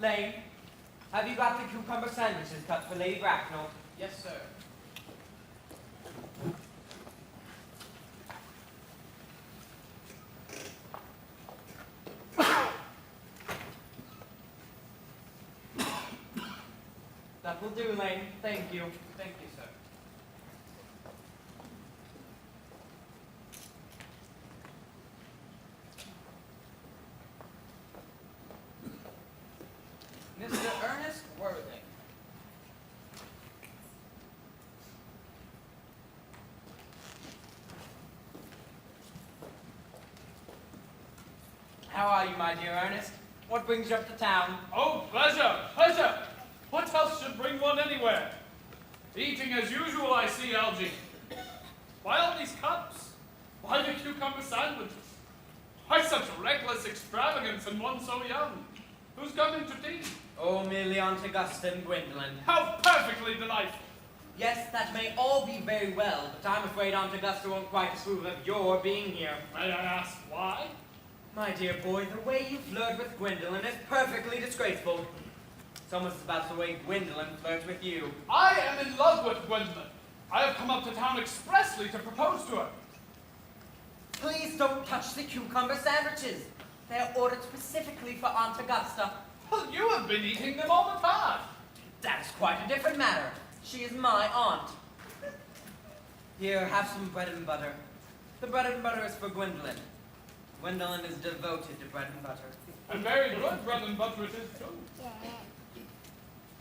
Lane, have you got the cucumber sandwiches cut for Lady Bracknell? Yes, sir. That will do, Lane. Thank you. Thank you, sir. Mr. Ernest Worthing. How are you, my dear Ernest? What brings you up to town? Oh, pleasure, pleasure. What else should bring one anywhere? Eating as usual, I see, Algy. Why all these cups? Why the cucumber sandwiches? Why such reckless extravagance in one so young? Who's coming to tea? Oh, merely Aunt Augusta and Gwendolyn. How perfectly delightful. Yes, that may all be very well, but I'm afraid Aunt Augusta won't quite approve of your being here. May I ask why? My dear boy, the way you flirt with Gwendolyn is perfectly disgraceful. It's almost about the way Gwendolyn flirts with you. I am in love with Gwendolyn. I have come up to town expressly to propose to her. Please don't touch the cucumber sandwiches. They are ordered specifically for Aunt Augusta. Well, you have been eating them all the time. That is quite a different matter. She is my aunt. Here, have some bread and butter. The bread and butter is for Gwendolyn. Gwendolyn is devoted to bread and butter. And very good bread and butter it is, too.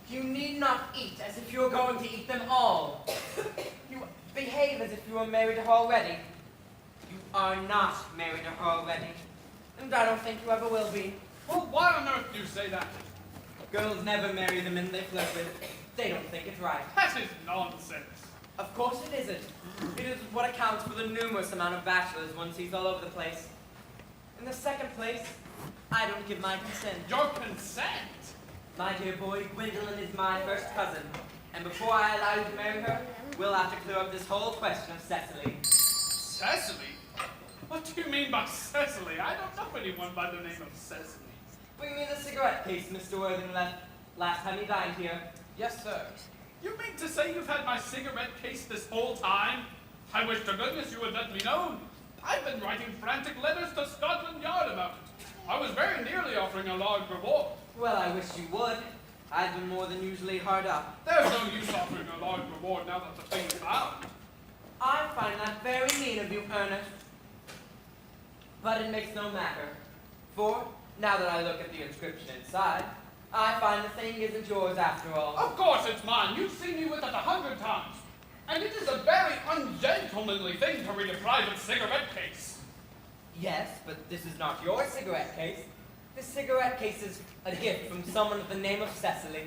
You need not eat as if you were going to eat them all. You behave as if you were married to her already. You are not married to her already. And I don't think you ever will be. Well, why on earth do you say that? Girls never marry the men they flirt with. They don't think it's right. That is nonsense. Of course it isn't. It is what accounts for the numerous amount of bachelors one sees all over the place. In the second place, I don't give my consent. Your consent? My dear boy, Gwendolyn is my first cousin. And before I allow you to marry her, we'll have to clear up this whole question of Cecily. Cecily? What do you mean by Cecily? I don't know anyone by the name of Cecily. Bring me the cigarette case Mr. Worthing left last time he dined here. Yes, sir. You mean to say you've had my cigarette case this whole time? I wish to goodness you would let me know. I've been writing frantic letters to Scotland Yard about it. I was very nearly offering a large reward. Well, I wish you would. I've been more than usually hard up. There's no use offering a large reward now that the thing's found. I find that very mean of you, Ernest. But it makes no matter. For, now that I look at the inscription inside, I find the thing isn't yours after all. Of course it's mine. You've seen me with it 100 times. And it is a very ungentlemanly thing to read a private cigarette case. Yes, but this is not your cigarette case. This cigarette case is a gift from someone of the name of Cecily.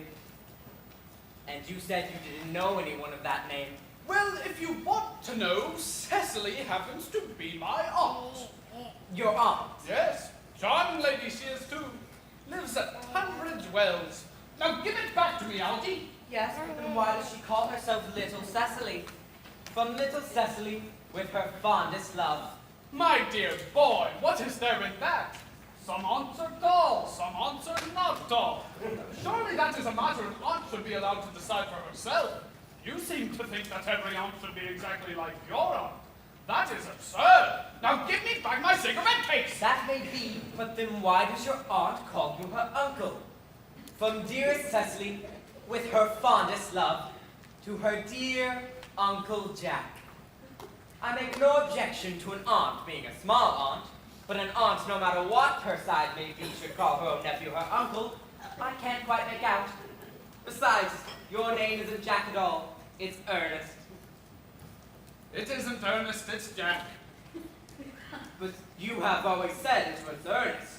And you said you didn't know anyone of that name. Well, if you want to know, Cecily happens to be my aunt. Your aunt? Yes, charming lady she is too. Lives at Tunbridge Wells. Now give it back to me, Algy. Yes, but then why does she call herself Little Cecily? From Little Cecily, with her fondest love. My dear boy, what is there in that? Some aunts are tall, some aunts are not tall. Surely that is a matter an aunt should be allowed to decide for herself. You seem to think that every aunt should be exactly like your aunt. That is absurd. Now give me back my cigarette case. That may be, but then why does your aunt call you her uncle? From dearest Cecily, with her fondest love, to her dear Uncle Jack. I make no objection to an aunt being a small aunt, but an aunt, no matter what her side may be, should call her own nephew her uncle. I can't quite make out. Besides, your name isn't Jack at all. It's Ernest. It isn't Ernest, it's Jack. But you have always said it was Ernest.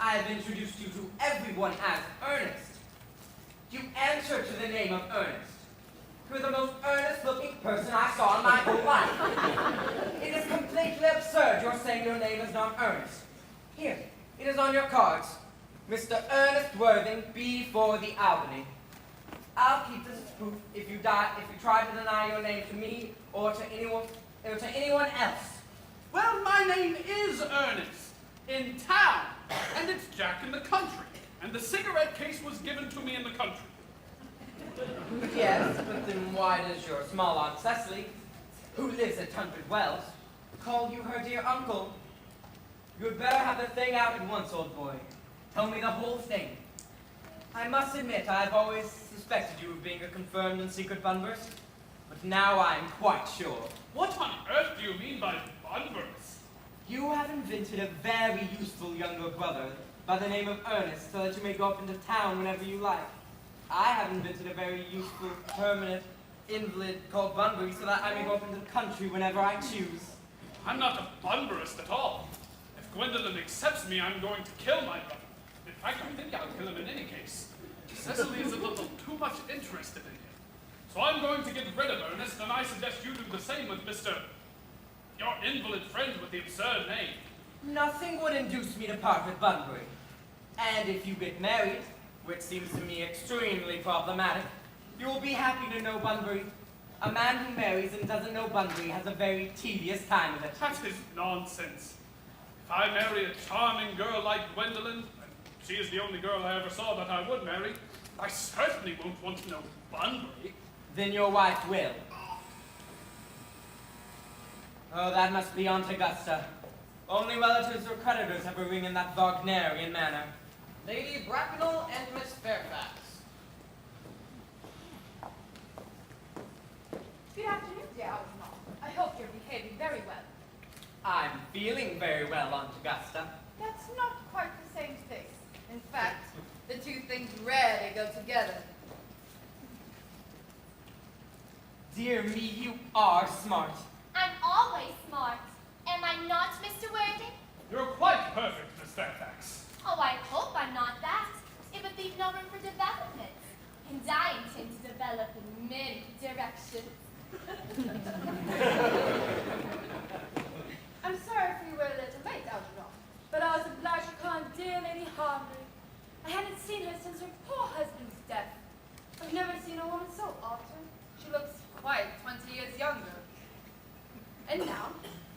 I have introduced you to everyone as Ernest. You answer to the name of Ernest. You're the most earnest-looking person I saw in my whole life. It is completely absurd you're saying your name is not Ernest. Here, it is on your cards. Mr. Ernest Worthing, B. for the Albany. I'll keep this as proof if you try to deny your name to me or to anyone else. Well, my name is Ernest, in town, and it's Jack in the country. and the cigarette case was given to me in the country. Yes, but then why does your small Aunt Cecily, who lives at Tunbridge Wells, call you her dear uncle? You'd better have the thing out at once, old boy. Tell me the whole thing. I must admit, I've always suspected you of being a confirmed and secret bunburst, but now I'm quite sure. What on earth do you mean by bunburst? You have invented a very useful younger brother by the name of Earnest, so that you may go up into town whenever you like. I have invented a very useful, permanent invalid called Bunbury, so that I may go up into the country whenever I choose. I'm not a bunburist at all. If Gwendolyn accepts me, I'm going to kill my brother. In fact, I think I'll kill him in any case. Cecily is a little too much interested in him. So I'm going to get rid of Ernest, and I suggest you do the same with your invalid friend with the absurd name. Nothing would induce me to part with Bunbury. And if you get married, which seems to me extremely problematic, you will be happy to know Bunbury. A man who marries and doesn't know Bunbury has a very tedious time of it. That is nonsense. If I marry a charming girl like Gwendolyn, and she is the only girl I ever saw that I would marry, I certainly won't want to know Bunbury. Then your wife will. Oh, that must be Aunt Augusta. Only relatives or creditors have a ring in that Wagnerian manner. Lady Bracknell and Miss Fairfax. Good afternoon, dear Algernon. I hope you're behaving very well. I'm feeling very well, Aunt Augusta. That's not quite the same thing. In fact, the two things rarely go together. Dear me, you are smart. I'm always smart. Am I not, Mr. Worthing? You're quite perfect, Miss Fairfax. Oh, I hope I'm not that. It would leave no room for development. And I intend to develop in many directions. I'm sorry if we were a little late, Algernon, but I was obliged to call on dear Lady Harbury. I hadn't seen her since her poor husband's death. I've never seen a woman so altered. She looks quite 20 years younger. And now,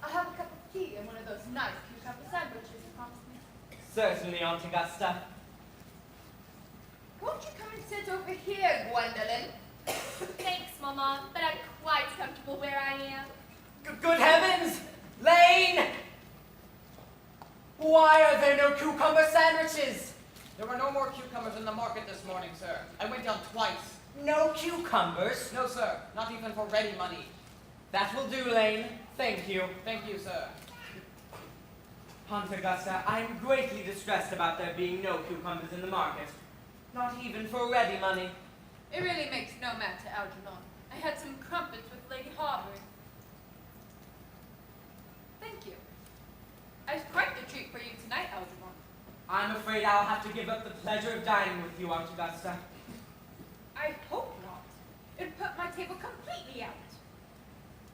I'll have a cup of tea and one of those nice cucumber sandwiches you promised me. Certainly, Aunt Augusta. Won't you come and sit over here, Gwendolyn? Thanks, Mama, but I'm quite comfortable where I am. Good heavens! Lane! Why are there no cucumber sandwiches? There were no more cucumbers in the market this morning, sir. I went down twice. No cucumbers? No, sir. Not even for ready money. That will do, Lane. Thank you. Thank you, sir. Aunt Augusta, I am greatly distressed about there being no cucumbers in the market. Not even for ready money. It really makes no matter, Algernon. I had some crumpets with Lady Harbury. Thank you. It's quite the treat for you tonight, Algernon. I'm afraid I'll have to give up the pleasure of dining with you, Aunt Augusta. I hope not. It'd put my table completely out.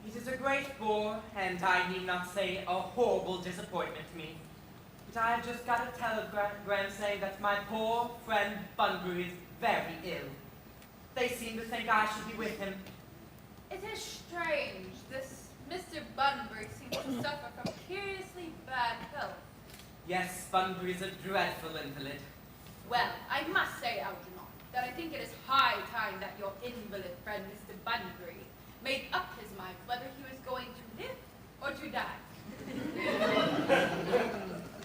It is a great bore, and I need not say a horrible disappointment to me. But I have just got a telegram saying that my poor friend Bunbury is very ill. They seem to think I should be with him. It is strange. This Mr. Bunbury seems to suffer from curiously bad health. Yes, Bunbury is a dreadful invalid. Well, I must say, Algernon, that I think it is high time that your invalid friend, Mr. Bunbury, made up his mind whether he was going to live or to die.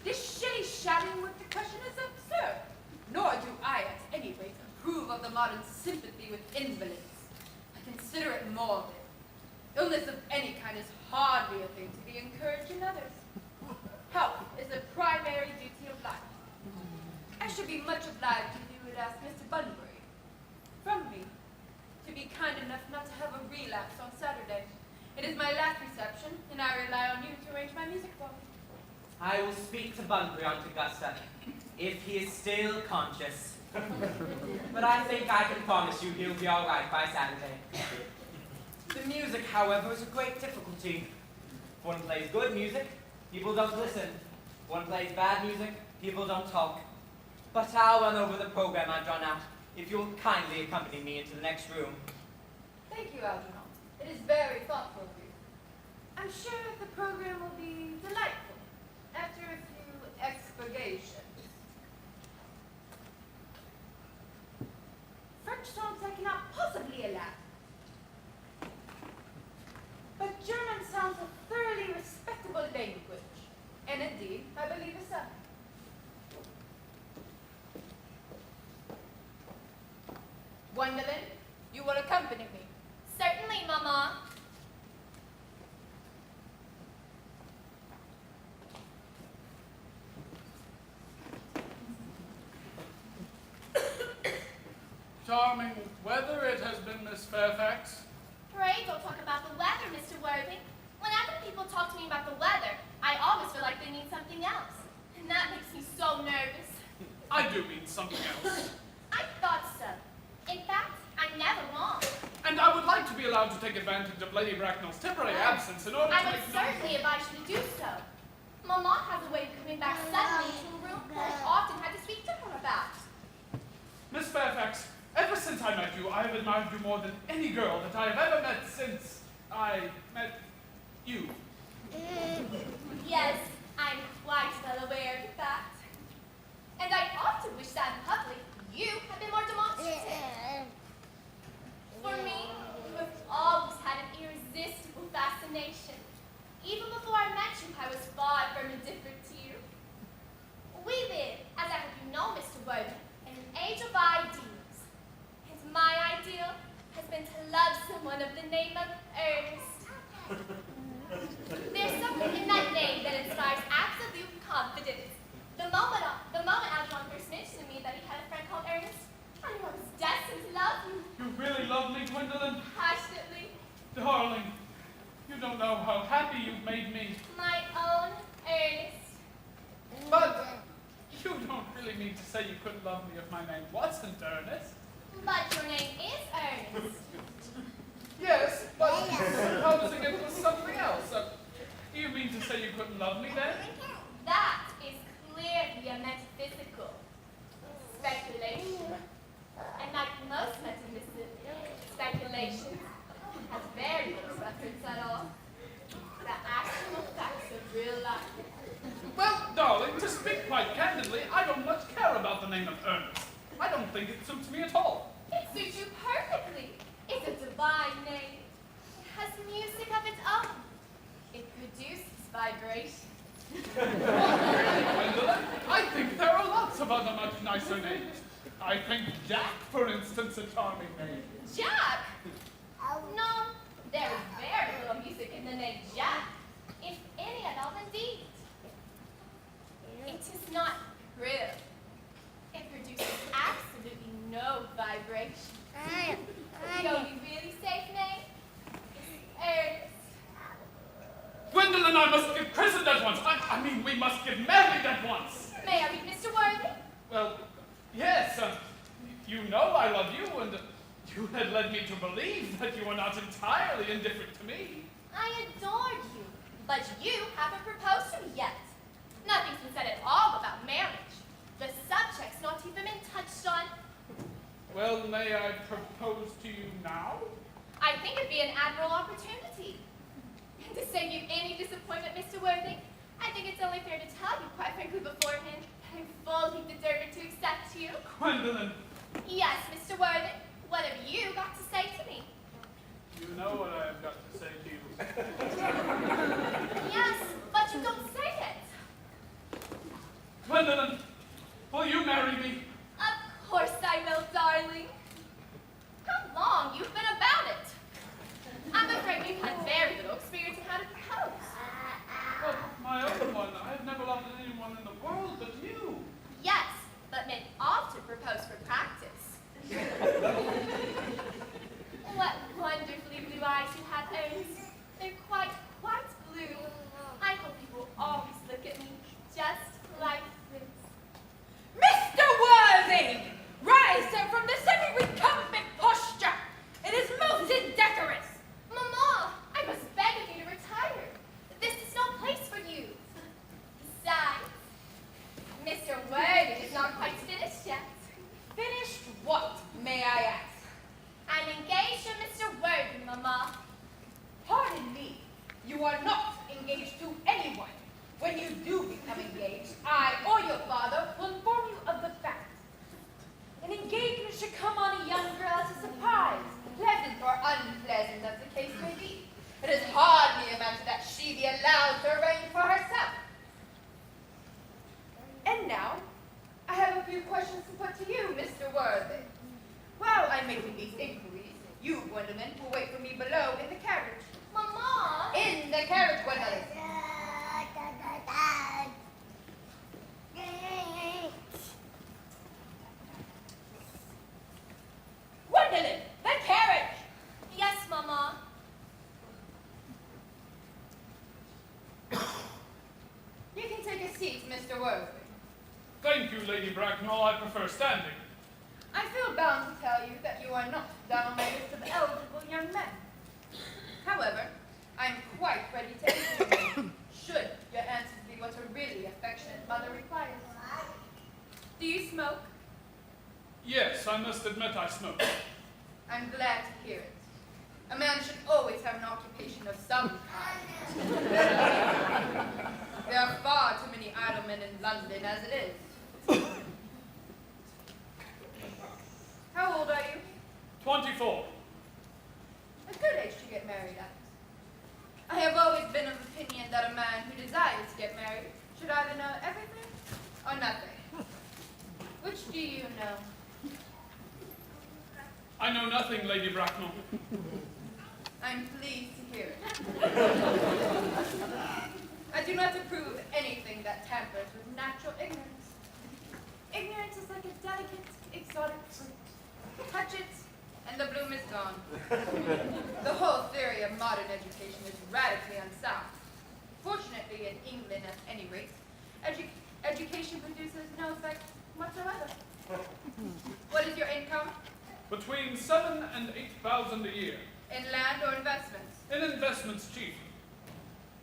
This shilly-shallying with the question is absurd. Nor do I, at any rate, approve of the modern sympathy with invalids. I consider it morbid. Illness of any kind is hardly a thing to be encouraged in others. Health is the primary duty of life. I should be much obliged if you would ask Mr. Bunbury, from me, to be kind enough not to have a relapse on Saturday. It is my last reception, and I rely on you to arrange my music for me. I will speak to Bunbury, Aunt Augusta, if he is still conscious. But I think I can promise you he'll be all right by Saturday. The music, however, is a great difficulty. If one plays good music, people don't listen. If one plays bad music, people don't talk. But I'll run over the program I've drawn out, if you'll kindly accompany me into the next room. Thank you, Algernon. It is very thoughtful of you. I'm sure the program will be delightful, after a few expurgations. And indeed, I believe so. Gwendolyn, you will accompany me. Certainly, Mama. Charming weather it has been, Miss Fairfax. Pray don't talk about the weather, Mr. Worthing. Whenever people talk to me about the weather, I always feel like they mean something else. And that makes me so nervous. I do mean something else. I thought so. In fact, I'm never wrong. And I would like to be allowed to take advantage of Lady Bracknell's temporary absence in order I to would make certainly advise you to do so. Mama has a way of coming back suddenly to a room that I've often had to speak to her about. Miss Fairfax, ever since I met you, I have admired you more than any girl that I have ever met since I met you. Yes, I'm quite well aware of the fact. And I often wish that in public you had been more demonstrative. For me, you have always had an irresistible fascination. Even before I met you, I was far from indifferent to you. We live, as I hope you know, Mr. Worthing, in an age of ideals. And my ideal has been to love someone of the name of Ernest. There's something in that name that inspires absolute confidence. The moment Algernon first mentioned to me that he had a friend called Earnest, I knew I was destined to love you. You really love me, Gwendolyn? Passionately. Darling, you don't know how happy you've made me. My own Ernest. But you don't really mean to say you couldn't love me if my name wasn't Earnest. But your name is Ernest. Yes, but how does it get to something else? Do you mean to say you couldn't love me then? That is clearly a metaphysical speculation. And like most metaphysical speculations, has very little reference at all to the actual facts of real life. Well, darling, to speak quite candidly, I don't much care about the name of Earnest. I don't think it suits me at all. It suits you perfectly. It's a divine name. It has music of its own. It produces vibration. Gwendolyn, I think there are lots of other much nicer names. I think Jack, for instance, a charming name. Jack? No, there is very little music in the name Jack, if any at all indeed. It is not real. It produces absolutely no vibration. The only really safe name is Ernest. Gwendolyn, I must get christened at once. I mean, we must get married at once. May I meet Mr. Worthing? Well, yes, you know I love you, and you had led me to believe that you were not entirely indifferent to me. I adored you, but you haven't proposed to me yet. Nothing's been said at all about marriage. The subject's not even been touched on. Well, may I propose to you now? I think it'd be an admirable opportunity. And to save you any disappointment, Mr. Worthing, I think it's only fair to tell you, quite frankly, beforehand, that I'm fully determined to accept you. Gwendolyn, Yes, Mr. Worthing, what have you got to say to me? you know what I have got to say to you. Yes, but you don't say it. Gwendolyn, will you marry me? Of course I will, darling. How long you've been about it? I'm afraid we've had very little experience in how to propose. Well, my own one. I have never loved anyone in the world but you. Yes, but men often propose for practice. What wonderfully blue eyes you have, Ernest. They're quite blue. I hope you will always look at me just like this. Mr. Worthing! Rise from the semi-recumbent posture! It is most indecorous! Mama, I must beg of you to retire. This is no place for you. Besides, Mr. Worthing is not quite finished yet. Finished what, may I ask? I'm engaged to Mr. Worthing, Mama. Pardon me, you are not engaged to anyone. When you do become engaged, I or your father will inform you of the fact. An engagement should come on a young girl as a surprise, pleasant or unpleasant as the case may be. It is hardly a matter that she be allowed to arrange for herself. questions to put to you, Mr. Worthy. While I'm making these inquiries, you, Gwendolyn, will wait for me below in the carriage. Mama! In the carriage, Gwendolyn. Gwendolyn, the carriage! Yes, Mama. You can take a seat, Mr. Worthy. Thank you, Lady Bracknell. I prefer standing. I feel bound to tell you that you are not down on my list of eligible young men. However, I am quite ready to interview you, should your answers be what a really affectionate mother requires. Do you smoke? Yes, I must admit I smoke. I'm glad to hear it. A man should always have an occupation of some kind. There are far too many idle men in London as it is. How old are you? 24. A good age to get married at. I have always been of opinion that a man who desires to get married should either know everything or nothing. Which do you know? I know nothing, Lady Bracknell. I'm pleased to hear it. I do not approve of anything that tampers with natural ignorance. Ignorance is like a delicate, exotic fruit. Touch it, and the bloom is gone. The whole theory of modern education is radically unsound. Fortunately, in England at any rate, education produces no effect whatsoever. What is your income? Between 7,000 and 8,000 a year. In land or investments? In investments chiefly.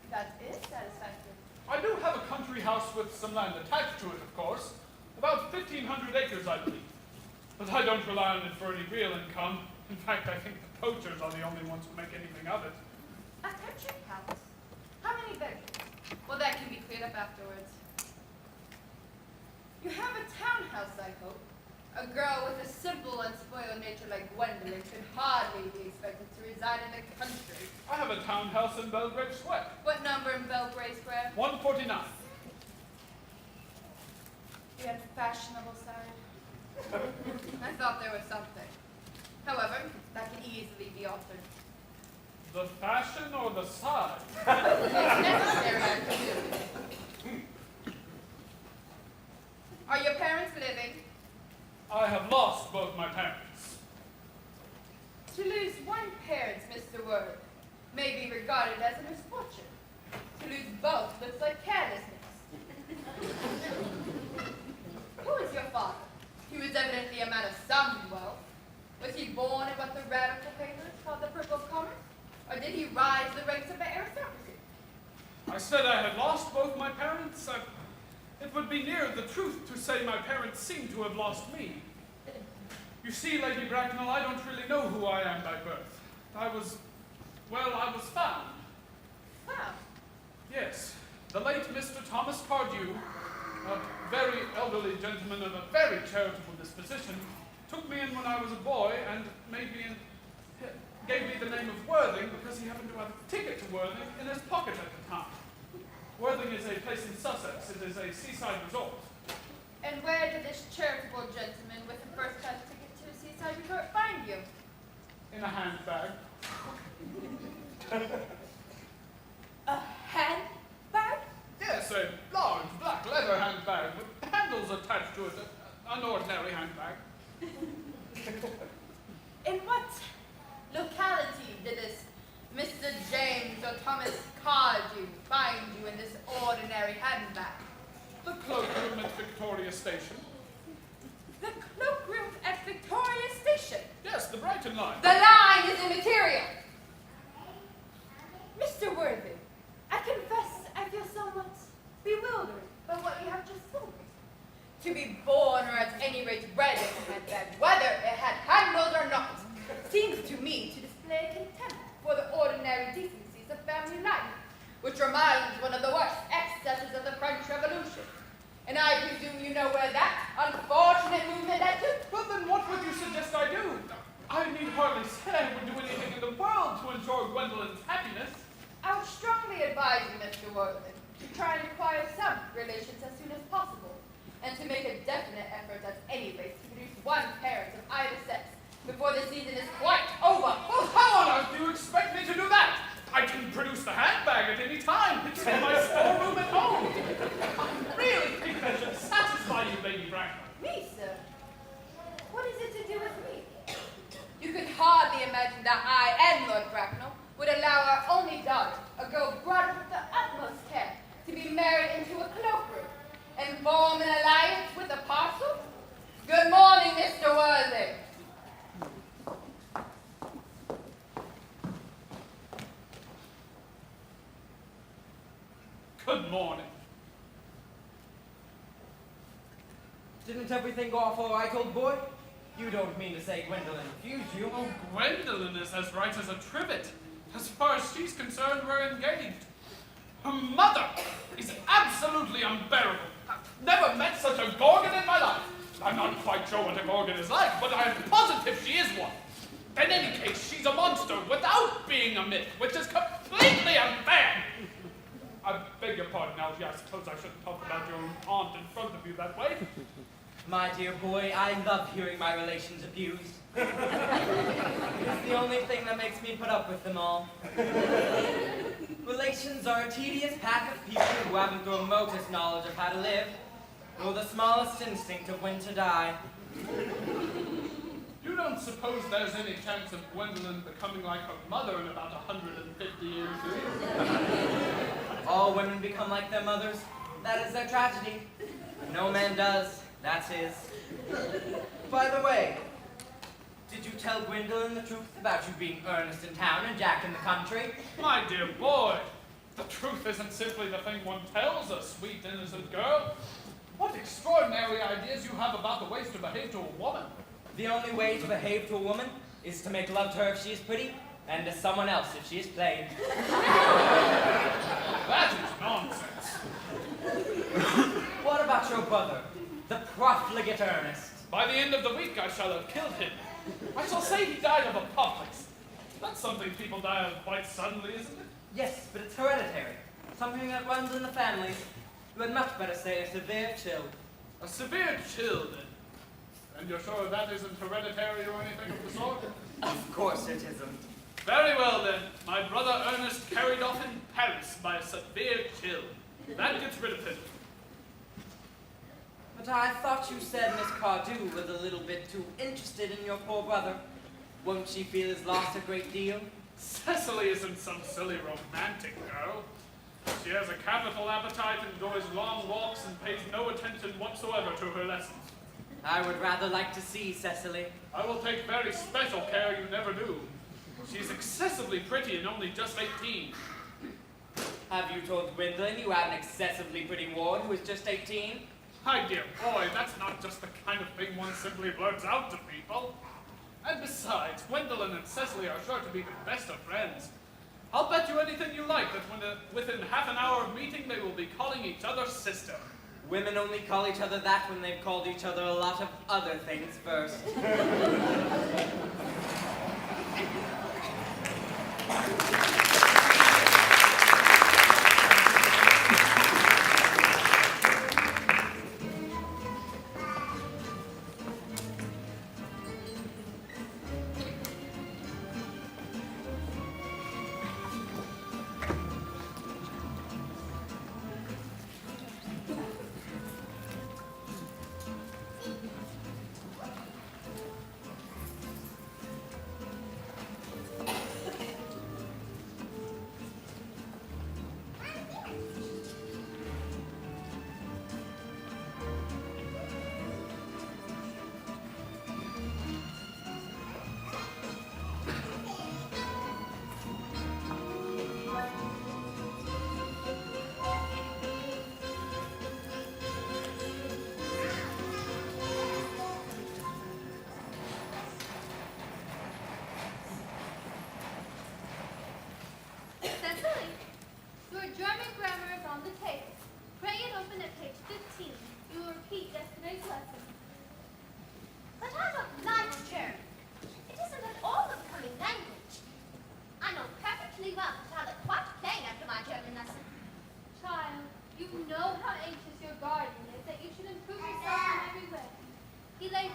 That is satisfactory. I do have a country house with some land attached to it, of course. About 1,500 acres, I believe. But I don't rely on it for any real income. In fact, I think the poachers are the only ones who make anything of it. A country house? How many bedrooms? Well, that can be cleared up afterwards. You have a townhouse, I hope. A girl with a simple and spoiled nature like Gwendolyn could hardly be expected to reside in the country. I have a townhouse in Belgrave Square. What number in Belgrave Square? 149. The unfashionable side. I thought there was something. However, that can easily be altered. The fashion or the size? It's necessary, I presume. Are your parents living? I have lost both my parents. To lose one parent, Mr. Word, may be regarded as a misfortune. To lose both looks like carelessness. Who is your father? He was evidently a man of some wealth. Was he born in what the radical papers called the purple commerce? Or did he rise the ranks of the aristocracy? I said I had lost both my parents. It would be nearer the truth to say my parents seem to have lost me. You see, Lady Bracknell, I don't really know who I am by birth. I was found. Wow. Yes, the late Mr. Thomas Cardew, a very elderly gentleman of a very charitable disposition, took me in when I was a boy and gave me the name of Worthing because he happened to have a ticket to Worthing in his pocket at the time. Worthing is a place in Sussex. It is a seaside resort. And where did this charitable gentleman with a first-class ticket to a seaside resort find you? In a handbag. A handbag? Yes, a large black leather handbag with handles attached to it. An ordinary handbag. In what locality did this Mr. James or Thomas Cardew find you in this ordinary handbag? The cloakroom at Victoria Station. The cloakroom at Victoria Station. Yes, the Brighton line. The line is immaterial. Mr. Worthy, I confess I feel somewhat bewildered by what you have just told me. To be born, or at any rate bred in a handbag, whether it had handles or not, seems to me to display contempt for the ordinary decencies of family life, which reminds one of the worst excesses of the French Revolution. And I presume you know where that unfortunate movement led to? Well, then what would you suggest I do? I need hardly say I would do anything in the world to ensure Gwendolyn's happiness. I would strongly advise you, Mr. Worthing, to try and acquire some relations as soon as possible, and to make a definite effort at any rate to produce one parent of either sex before the season is quite over. Well, how on earth do you expect me to do that? I can produce the handbag at any time. It's in my storeroom at home. I really think that should satisfy you, Lady Bracknell. Me, sir? What is it to do with me? You could hardly imagine that I and Lord Bracknell would allow our only daughter, a girl brought up with the utmost care, to be married into a cloakroom and form an alliance with a parcel? Good morning, Mr. Worthing. Good morning. Didn't everything go off all right, old boy? You don't mean to say Gwendolyn refused you? Oh, Gwendolyn is as right as a trivet. As far as she's concerned, we're engaged. Her mother is absolutely unbearable. I've never met such a gorgon in my life. I'm not quite sure what a gorgon is like, but I'm positive she is one. In any case, she's a monster without being a myth, which is completely unfair. I beg your pardon, Algie. I suppose I shouldn't talk about your aunt in front of you that way. My dear boy, I love hearing my relations abused. It's the only thing that makes me put up with them all. Relations are a tedious pack of people who haven't the remotest knowledge of how to live, nor the smallest instinct of when to die. You don't suppose there's any chance of Gwendolyn becoming like her mother in about 150 years, do you? All women become like their mothers. That is their tragedy. No man does. That's his. By the way, did you tell Gwendolyn the truth about you being Earnest in town and Jack in the country? My dear boy, the truth isn't simply the thing one tells a sweet, innocent girl. What extraordinary ideas you have about the ways to behave to a woman. The only way to behave to a woman is to make love to her if she is pretty, and to someone else if she is plain. That is nonsense. What about your brother, the profligate Earnest? By the end of the week, I shall have killed him. I shall say he died of apoplexy. That's something people die of quite suddenly, isn't it? Yes, but it's hereditary. Something that runs in the family. You had much better say a severe chill. A severe chill, then. And you're sure that isn't hereditary or anything of the sort? Of course it isn't. Very well, then. My brother Ernest carried off in Paris by a severe chill. That gets rid of him. But I thought you said Miss Cardew was a little bit too interested in your poor brother. Won't she feel his loss a great deal? Cecily isn't some silly romantic girl. She has a capital appetite, enjoys long walks, and pays no attention whatsoever to her lessons. I would rather like to see Cecily. I will take very special care you never do. She's excessively pretty and only just 18. Have you told Gwendolyn you have an excessively pretty ward who is just 18? My dear boy, that's not just the kind of thing one simply blurts out to people. And besides, Gwendolyn and Cecily are sure to be the best of friends. I'll bet you anything you like that within half an hour of meeting, they will be calling each other sister. Women only call each other that when they've called each other a lot of other things first.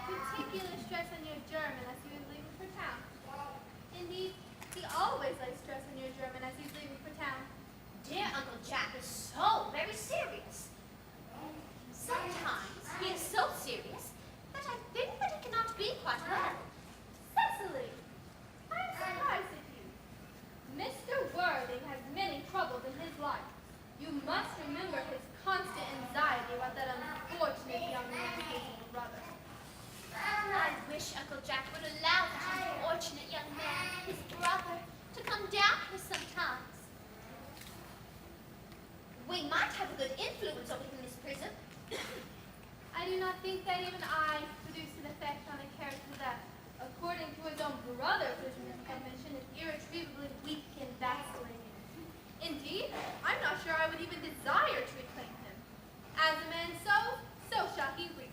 particular stress on your German as he was leaving for town. Indeed, he always lays stress on your German as he's leaving for town. Dear Uncle Jack is so very serious. Sometimes he is so serious that I think that he cannot be quite well. Cecily, I'm surprised at you. Mr. Worthing has many troubles in his life. You must remember his constant anxiety about that unfortunate young man's little brother. I wish Uncle Jack would allow that unfortunate young man, his brother, to come down here sometimes. We might have a good influence over him, Miss Prism. I do not think that even I produced an effect on a character that, according to his own brother, Prison's commission, is irretrievably weak and vacillating. Indeed, I'm not sure I would even desire to reclaim him. As a man sows, so shall he reap.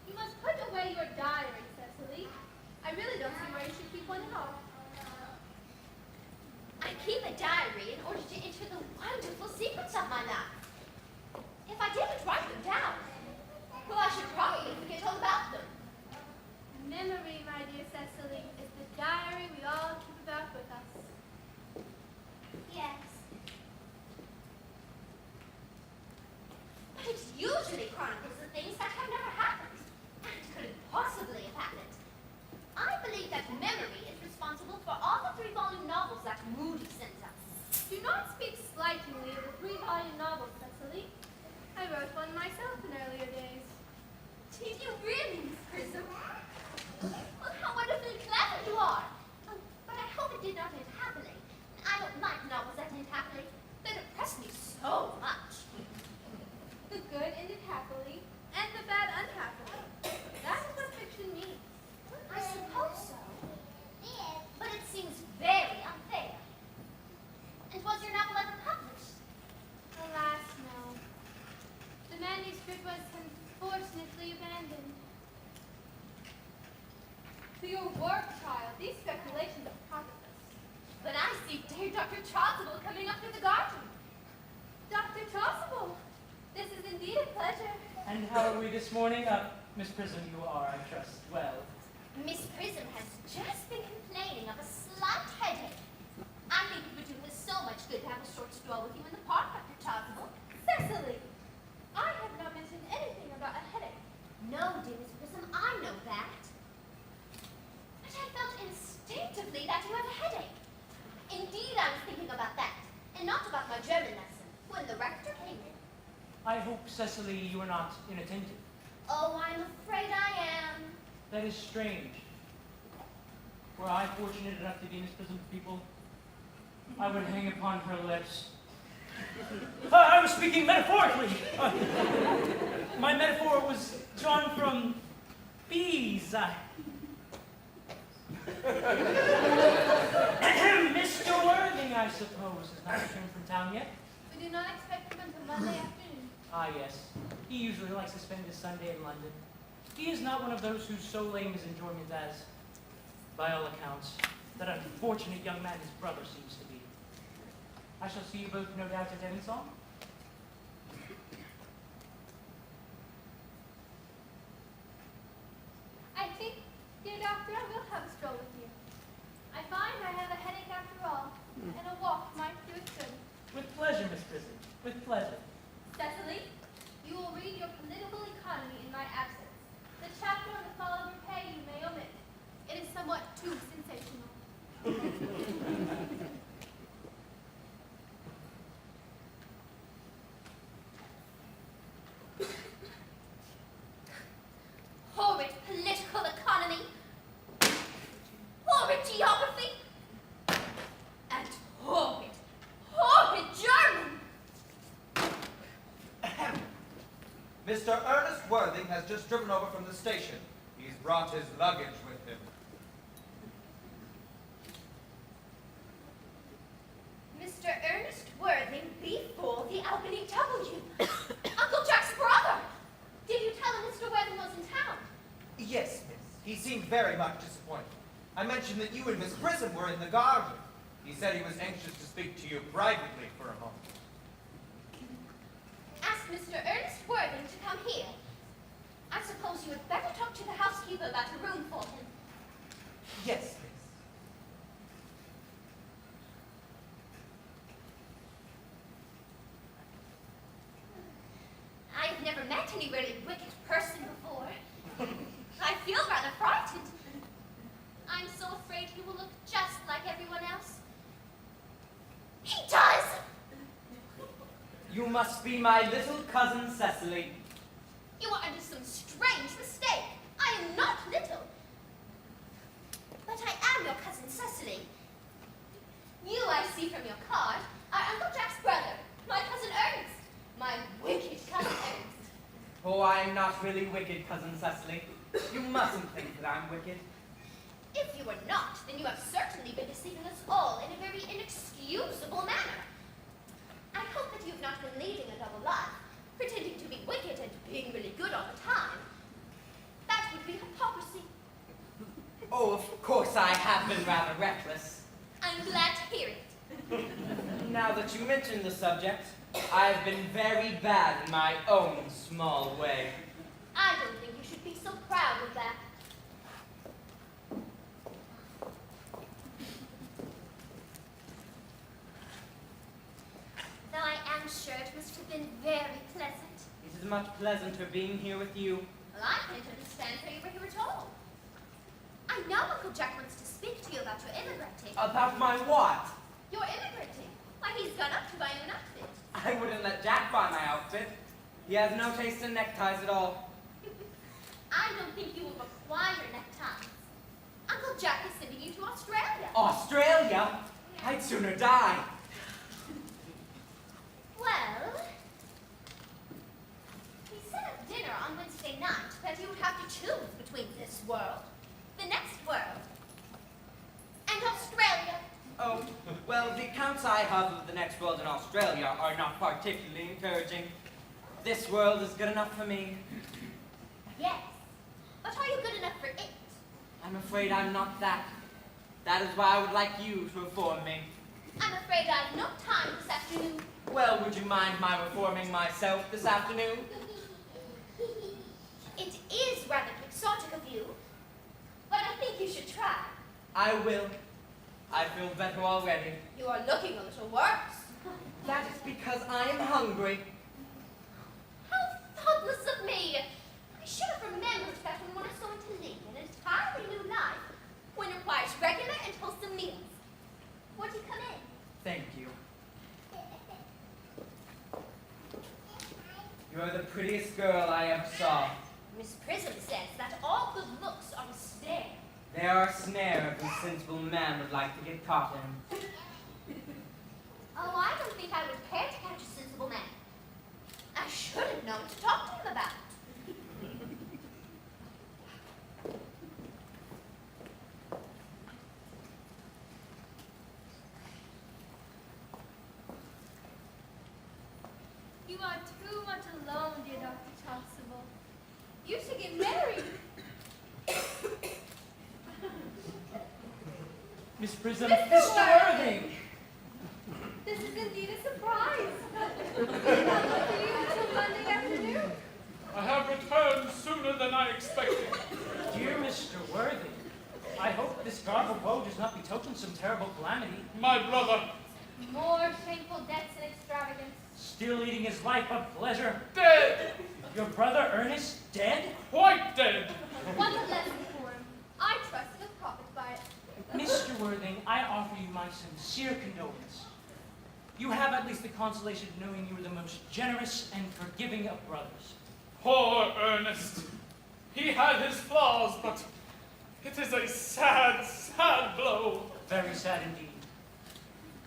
You must put away your diary, Cecily. I really don't see why you should keep one at all. I keep a diary in order to enter the wonderful secrets of my life. If I didn't write them down, well, I should probably forget all about them. Memory, my dear Cecily, is the diary we all keep about with us. Yes. But it usually chronicles the things that have never happened and couldn't possibly have happened. I believe that memory is responsible for all the 3-volume novels that Moody sends us. Do not speak slightingly of the 3-volume novel, Cecily. I wrote one myself in earlier days. Did you really, Miss Prism? Well, how wonderfully clever you are. Oh, but I hope it did not end happily. I don't like novels that end happily. They depress me so much. The good ended happily, and the bad unhappily. That is what fiction means. I suppose so. But it seems very unfair. And was your novel ever published? Alas, no. The manuscript was unfortunately abandoned. To your work, child, these speculations are profitless. But I see dear Dr. Chasuble coming up through the garden. Dr. Chasuble, this is indeed a pleasure. And how are we this morning? Miss Prism, you are, I trust, well. Miss Prism has just been complaining of a slight headache. I think it would do her so much good to have a short stroll with you in the park, Dr. Chasuble. Cecily, I have not mentioned anything about a headache. No, dear Miss Prism, I know that. But I felt instinctively that you have a headache. Indeed, I was thinking about that, and not about my German lesson, when the rector came in. I hope, Cecily, you are not inattentive. Oh, I'm afraid I am. That is strange. Were I fortunate enough to be Miss Prism's people, I would hang upon her lips. I was speaking metaphorically. My metaphor was drawn from bees. Mr. Worthing, I suppose, has not returned from town yet. We do not expect him until Monday afternoon. Ah, yes. He usually likes to spend his Sunday in London. He is not one of those who so lame his enjoyment as, by all accounts, that unfortunate young man his brother seems to be. I shall see you both, no doubt, at Evensong. I think, dear doctor, I will have a stroll with you. I find I have a headache after all, and a walk might do it good. With pleasure, Miss Prism. With pleasure. Cecily, you will read your political economy in my absence. The chapter on the fall of your pay you may omit. It is somewhat too sensational. Horrid political economy, horrid geography, and horrid, horrid German. Mr. Ernest Worthing has just driven over from the station. He's brought his luggage with him. Mr. Ernest Worthing before the Albany W. Uncle Jack's brother. Did you tell him Mr. Worthing was in town? Yes, miss. He seemed very much disappointed. I mentioned that you and Miss Prism were in the garden. He said he was anxious to speak to you privately for a moment. Ask Mr. Ernest Worthing to come here. you had better talk to the housekeeper about a room for him. Yes, miss. I've never met any really wicked person before. I feel rather frightened. I'm so afraid he will look just like everyone else. He does! You must be my little cousin Cecily. You are under some strange mistake. I am not little. But I am your cousin Cecily. You, I see from your card, are Uncle Jack's brother, my cousin Ernest. My wicked cousin Ernest. Oh, I'm not really wicked, cousin Cecily. You mustn't think that I'm wicked. If you are not, then you have certainly been deceiving us all in a very inexcusable manner. I hope that you have not been leading a double life, pretending to be wicked and being really good all the time. That would be hypocrisy. Oh, of course I have been rather reckless. I'm glad to hear it. Now that you mention the subject, I've been very bad in my own small way. I don't think you should be so proud of that. Though I am sure it must have been very pleasant. It is much pleasanter being here with you. Well, I can't understand how you were here at all. I know Uncle Jack wants to speak to you about your immigrating. About my what? Your immigrating? Why, he's gone up to buy you an outfit. I wouldn't let Jack buy my outfit. He has no taste in neckties at all. I don't think you will require neckties. Uncle Jack is sending you to Australia. Australia? I'd sooner die. Well, he said at dinner on Wednesday night that you would have to choose between this world, the next world, and Australia. Oh, well, the accounts I have of the next world in Australia are not particularly encouraging. This world is good enough for me. Yes, but are you good enough for it? I'm afraid I'm not that. That is why I would like you to reform me. I'm afraid I have no time this afternoon. Well, would you mind my reforming myself this afternoon? It is rather quixotic of you, but I think you should try. I will. I feel better already. You are looking a little worse. That is because I am hungry. How thoughtless of me! I should have remembered that when one is going to lead an entirely new life, one requires regular and wholesome meals. Won't you come in? Thank you. You are the prettiest girl I ever saw. Miss Prism says that all good looks are a snare. They are a snare every sensible man would like to get caught in. Oh, I don't think I would care to catch a sensible man. I should have known to talk to him about. You are too much alone, dear Dr. Chasuble. You should get married. Miss Prism, Mr. Mr. Worthing! This is indeed a surprise. I did not look for you until Monday afternoon. I have returned sooner than I expected. Dear Mr. Worthing, I hope this garb of woe does not betoken some terrible calamity. My brother, More shameful debts and extravagance. Still leading his life of pleasure. dead, Your brother Ernest dead? quite dead. One lesson for him. I trust he'll profit by it. Mr. Worthing, I offer you my sincere condolence. You have at least the consolation of knowing you were the most generous and forgiving of brothers. Poor Ernest. He had his flaws, but it is a sad, sad blow. Very sad indeed.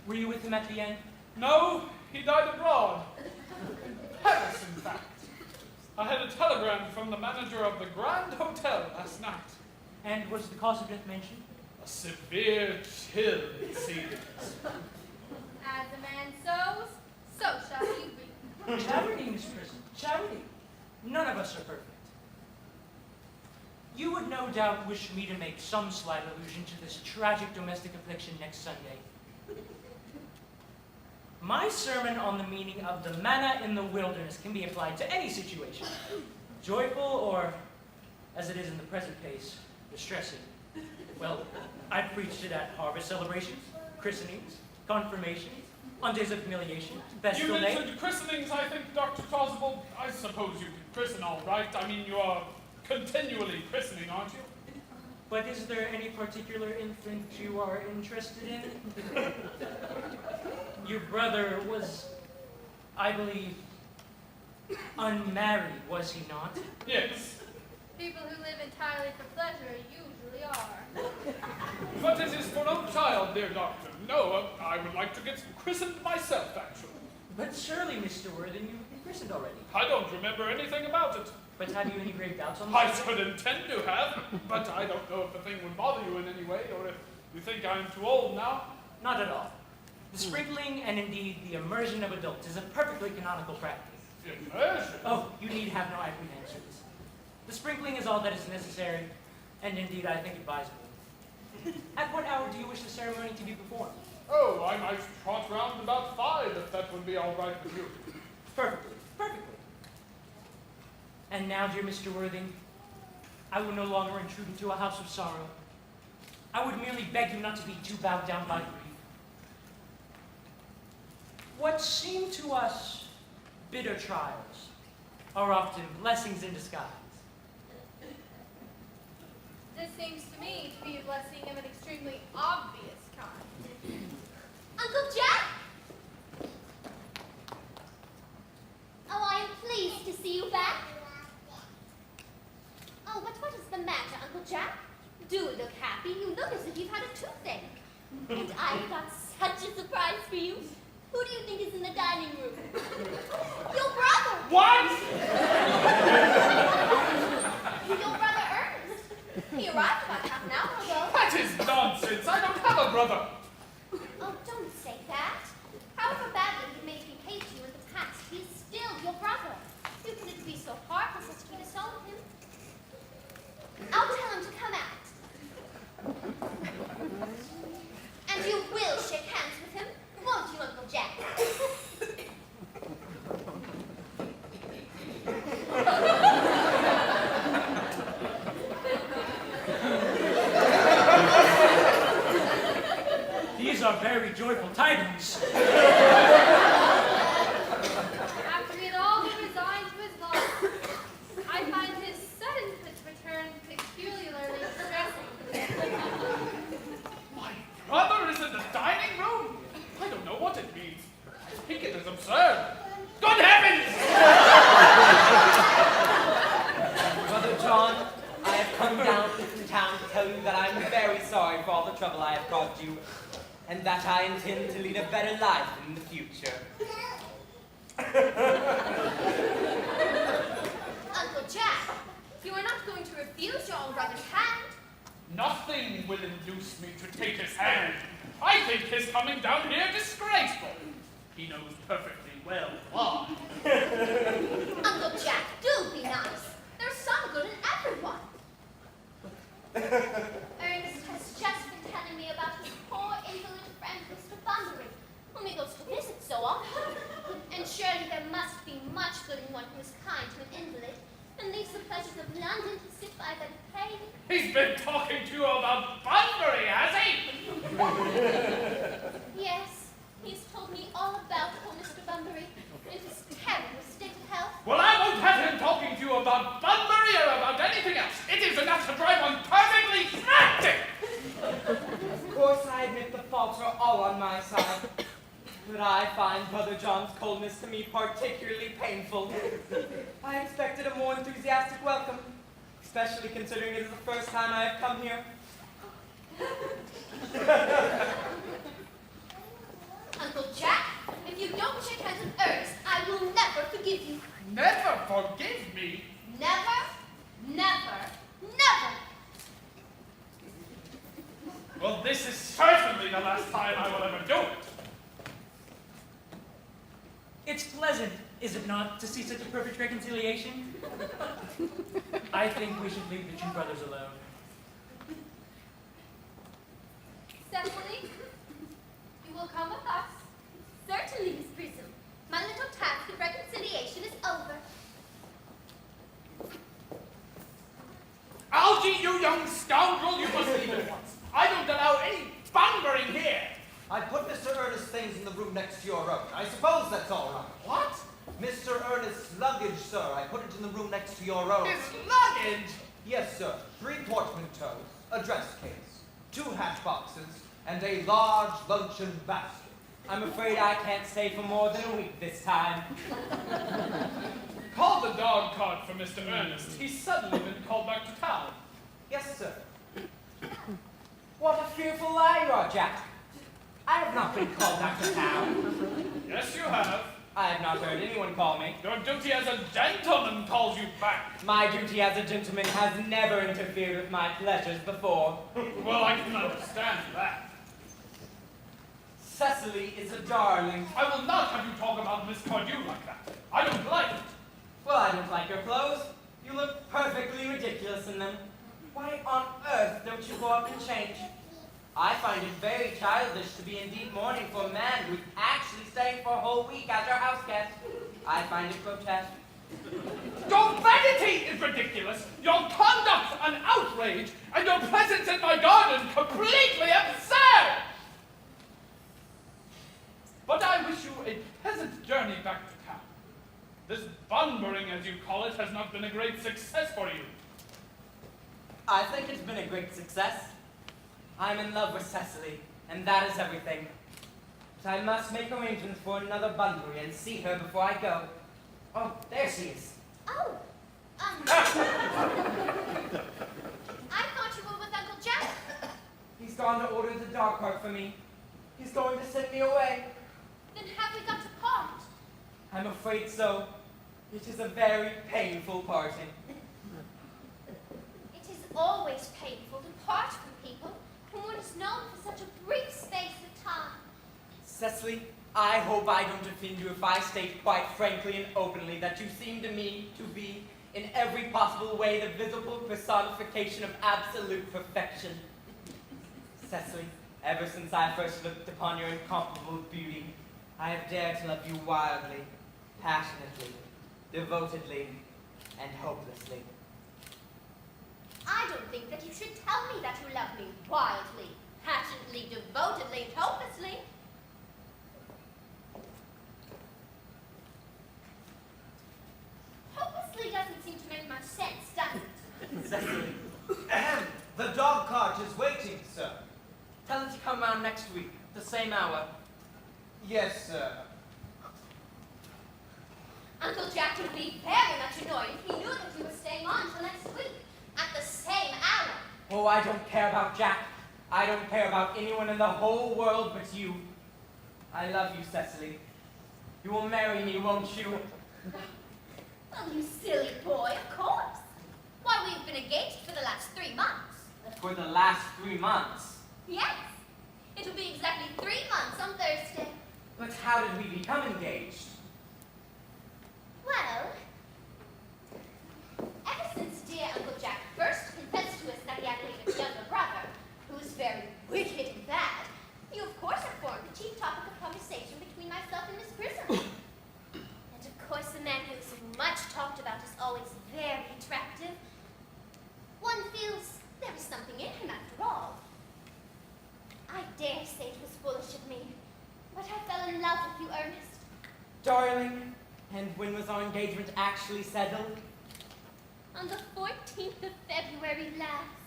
Were you with him at the end? No, he died abroad. Paris, in fact. I had a telegram from the manager of the Grand Hotel last night. And was the cause of death mentioned? A severe chill, it seems. As a man sows, so shall he reap. Charity, Miss Prism, charity. None of us are perfect. You would no doubt wish me to make some slight allusion to this tragic domestic affliction next Sunday. My sermon on the meaning of the manna in the wilderness can be applied to any situation, joyful or as it is in the present case, distressing. Well, I've preached it at harvest celebrations, christenings, confirmations, on days of humiliation, You festival day. mentioned christenings, I think, Dr. Chasuble. I suppose you can christen all right. I mean, you are continually christening, aren't you? But is there any particular infant you are interested in? Your brother was, I believe, unmarried, was he not? Yes. People who live entirely for pleasure usually are. But it is for no child, dear doctor. No, I would like to get christened myself, actually. But surely, Mr. Worthing, you've been christened already. I don't remember anything about it. But have you any grave doubts on I this? should intend to have, but I don't know if the thing would bother you in any way, or if you think I'm too old now. Not at all. The sprinkling and indeed the immersion of adults is a perfectly canonical practice. Immersion? Oh, you need have no apprehensions. The sprinkling is all that is necessary, and indeed I think advisable. At what hour do you wish the ceremony to be performed? Oh, I might trot round about 5, if that would be all right with you. Perfectly, perfectly. And now, dear Mr. Worthing, I will no longer intrude into a house of sorrow. I would merely beg you not to be too bowed down by grief. What seem to us bitter trials are often blessings in disguise. This seems to me to be a blessing of an extremely obvious kind. Uncle Jack? Oh, I am pleased to see you back. Oh, but what is the matter, Uncle Jack? Do look happy. You look as if you've had a toothache. And I've got such a surprise for you. Who do you think is in the dining room? Your brother! What? Your brother Ernest. He arrived about half an hour ago. That is nonsense. I don't have a brother. Oh, don't say that. However badly he may behave to you in the past, he is still your brother. You couldn't be so heartless as to disown him. I'll tell him to come out. And you will shake hands with him, won't you, Uncle Jack? These are very joyful tidings. After he had all been resigned to his lot, I find his sudden return peculiarly distressing. My brother is in the dining room? I don't know what it means. I think it is absurd. Good heavens! Brother John, I have come down from town to tell you that I am very sorry for all the trouble I have caused you, and that I intend to lead a better life in the future. Uncle Jack, you are not going to refuse your own brother's hand. Nothing will induce me to take his hand. I think his coming down here disgraceful. He knows perfectly well why. Uncle Jack, do be nice. There's some good in everyone. Ernest has just been telling me about his poor invalid friend, Mr. Bunbury, whom he goes to visit so often. And surely there must be much good in one who is kind to an invalid and leaves the pleasures of London to sit by them pain. He's been talking to you about Bunbury, has he? Yes, he's told me all about poor Mr. Bunbury and his terrible state of health. Well, I won't have him talking to you about Bunbury or about anything else. It is enough to drive one perfectly frantic. Of course, I admit the faults are all on my side, but I find Brother John's coldness to me particularly painful. I expected a more enthusiastic welcome, especially considering it is the first time I have come here. Uncle Jack, if you don't shake hands with Ernest, I will never forgive you. Never forgive me. Never, never, never. Well, this is certainly the last time I will ever do it. It's pleasant, is it not, to see such a perfect reconciliation? I think we should leave the two brothers alone. Cecily, you will come with us. Certainly, Miss Prism. My little task of reconciliation is over. Naughty, you young scoundrel! You must leave at once. I don't allow any bungering here. I put Mr. Earnest's things in the room next to your own. I suppose that's all right. What? Mr. Earnest's luggage, sir. I put it in the room next to your own. His luggage? Yes, sir. 3 portmanteaus, a dress case, 2 hat boxes, and a large luncheon basket. I'm afraid I can't stay for more than a week this time. Call the dog cart for Mr. Earnest. He's suddenly been called back to town. Yes, sir. What a fearful lie you are, Jack. I have not been called back to town. Yes, you have. I have not heard anyone call me. Your duty as a gentleman calls you back. My duty as a gentleman has never interfered with my pleasures before. Well, I can understand that. Cecily is a darling. I will not have you talk about Miss Cardew like that. I don't like it. Well, I don't like your clothes. You look perfectly ridiculous in them. Why on earth don't you go up and change? I find it very childish to be in deep mourning for a man who's actually staying for a whole week as your house guest. I find it grotesque. Your vanity is ridiculous, your conduct an outrage, and your presence in my garden completely absurd! But I wish you a pleasant journey back to town. This bunburying, as you call it, has not been a great success for you. I think it's been a great success. I'm in love with Cecily, and that is everything. But I must make arrangements for another Bunbury and see her before I go. Oh, there she is. Oh, I thought you were with Uncle Jack. He's gone to order the dog cart for me. He's going to send me away. Then have we got to part? I'm afraid so. It is a very painful parting. It is always painful to part from people whom one has known for such a brief space of time. Cecily, I hope I don't offend you if I state quite frankly and openly that you seem to me to be, in every possible way, the visible personification of absolute perfection. Cecily, ever since I first looked upon your incomparable beauty, I have dared to love you wildly, passionately, devotedly, and hopelessly. I don't think that you should tell me that you love me wildly, passionately, devotedly, and hopelessly. Hopelessly doesn't seem to make much sense, does it? Cecily, Ahem. The dog cart is waiting, sir. tell him to come round next week, at the same hour. Yes, sir. Uncle Jack would be very much annoyed if he knew that you were staying on till next week, at the same hour. Oh, I don't care about Jack. I don't care about anyone in the whole world but you. I love you, Cecily. You will marry me, won't you? Well, you silly boy, of course. Why, we've been engaged for the last 3 months. For the last 3 months. Yes. It will be exactly 3 months on Thursday. But how did we become engaged? Well, ever since dear Uncle Jack first confessed to us that he had a little younger brother, who was very wicked and bad, you of course have formed the chief topic of conversation between myself and Miss Prism. And of course the man who is much talked about is always very attractive. One feels there is something in him after all. I dare say it was foolish of me, but I fell in love with you, Ernest. Darling, and when was our engagement actually settled? On the 14th of February last.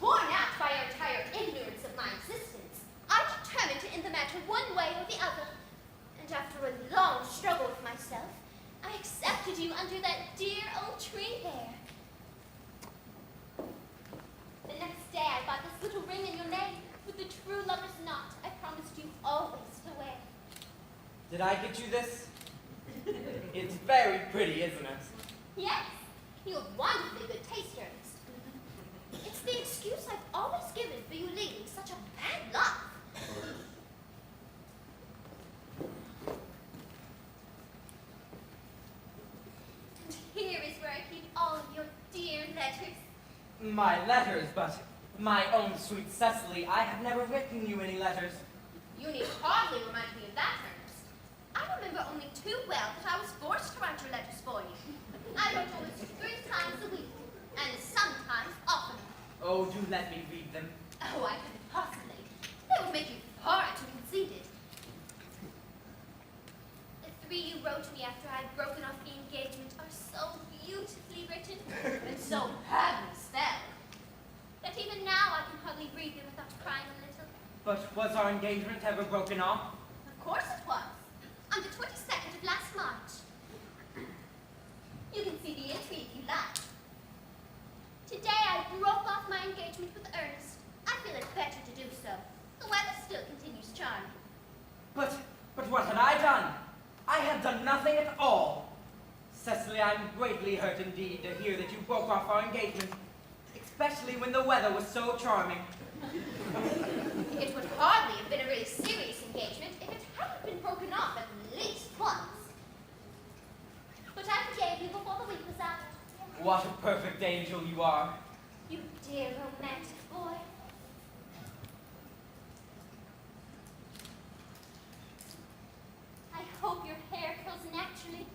Worn out by your entire ignorance of my existence, I determined to end the matter one way or the other. And after a long struggle with myself, I accepted you under that dear old tree there. The next day I bought this little ring in your name with the true lover's knot I promised you always to wear. Did I get you this? It's very pretty, isn't it? Yes, you have wonderfully good taste, Ernest. It's the excuse I've always given for you leading such a bad life. And here is where I keep all of your dear letters. My letters, but my own sweet Cecily, I have never written you any letters. You need hardly remind me of that, Ernest. I remember only too well that I was forced to write your letters for you. Oh, do let me read them. Oh, I couldn't possibly. That would make you far too conceited. The three you wrote me after I'd broken off the engagement are so beautifully written and so badly spelled that even now I can hardly read them without crying a little. But was our engagement ever broken off? Of course it was. On the 22nd of last March. You can see the entry if you like. Today I broke off my engagement with Ernest. I feel it better to do so. The weather still continues charming. But what had I done? I had done nothing at all. Cecily, I'm greatly hurt indeed to hear that you broke off our engagement, especially when the weather was so charming. It would hardly have been a really serious engagement if it hadn't been broken off at least once. But I forgave you before the week was out. What a perfect angel you are. You dear romantic boy. I hope your hair curls naturally.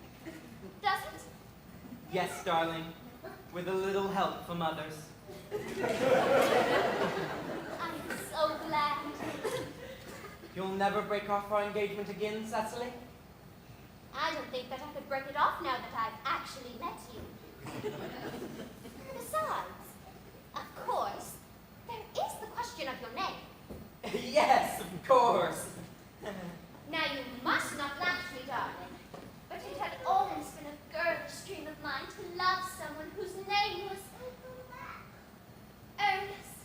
Does it? Yes, darling, with a little help from others. I'm so glad. You'll never break off our engagement again, Cecily? I don't think that I could break it off now that I've actually met you. Besides, of course, there is the question of your name. Yes, of course. Now you must not laugh at me, darling, but it had always been a girlish dream of mine to love someone whose name was Earnest.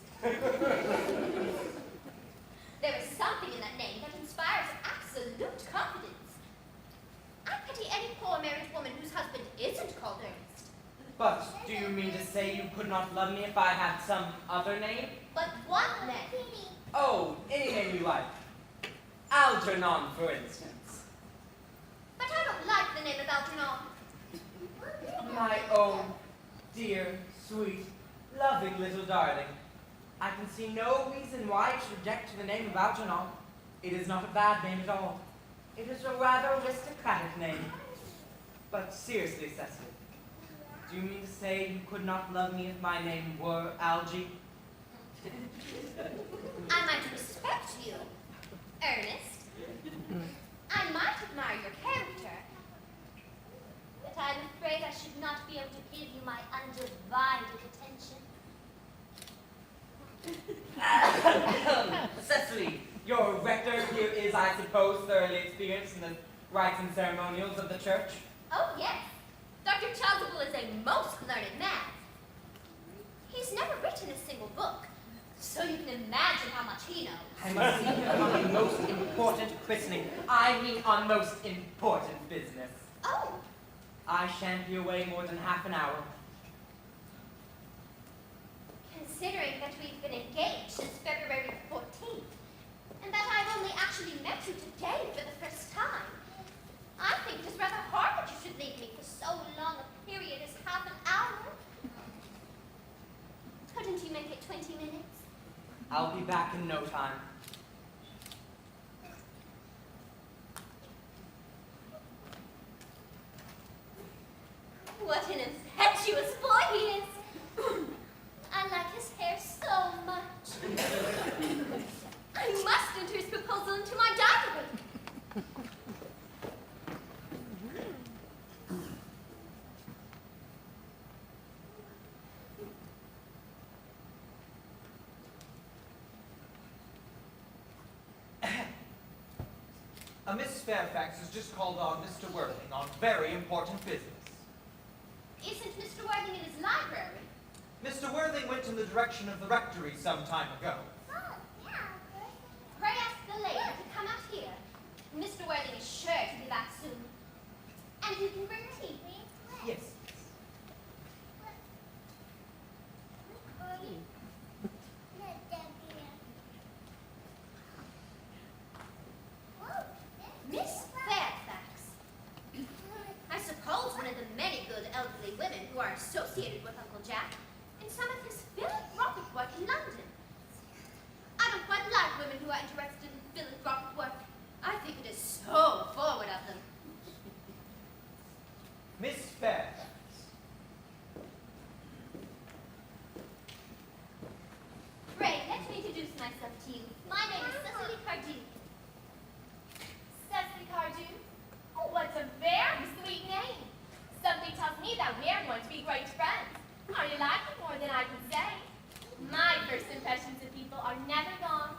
There is something in that name that inspires absolute confidence. I pity any poor married woman whose husband isn't called Ernest. But do you mean to say you could not love me if I had some other name? But what name? Oh, any name you like. Algernon, for instance. But I don't like the name of Algernon. My own dear, sweet, loving little darling. I can see no reason why you should object to the name of Algernon. It is not a bad name at all. It is a rather aristocratic name. But seriously, Cecily, do you mean to say you could not love me if my name were Algie? I might respect you, Ernest. I might admire your character. But I'm afraid I should not be able to give you my undivided attention. Cecily, your rector here is, I suppose, thoroughly experienced in the rites and ceremonials of the church. Oh, yes. Dr. Chasuble is a most learned man. He's never written a single book, so you can imagine how much he knows. I must see him on the most important christening. I mean on most important business. Oh, I shan't be away more than half an hour. considering that we've been engaged since February 14th, and that I've only actually met you today for the first time, I think it is rather hard that you should leave me for so long a period as half an hour. Couldn't you make it 20 minutes? I'll be back in no time. What an impetuous boy he is! I like his hair so much. I must enter his proposal into my diary. Miss Fairfax has just called on Mr. Worthing on very important business. Isn't Mr. Worthing in his library? Mr. Worthing went in the direction of the rectory some time ago. Pray ask the lady to come out here. Mr. Worthing is sure to be back soon. And you can bring tea. Yes. Miss Fairfax. I suppose one of the many good elderly women who are associated with Uncle Jack in some of his philanthropic work in London. I don't quite like women who are interested in philanthropic work. I think it is so forward of them. Miss Fairfax. myself to you. My name is Cecily Cardew. Cecily Cardew? Oh, what a very sweet name. Something tells me that we're going to be great friends. Are you like it more than I can say? My first impressions of people are never gone.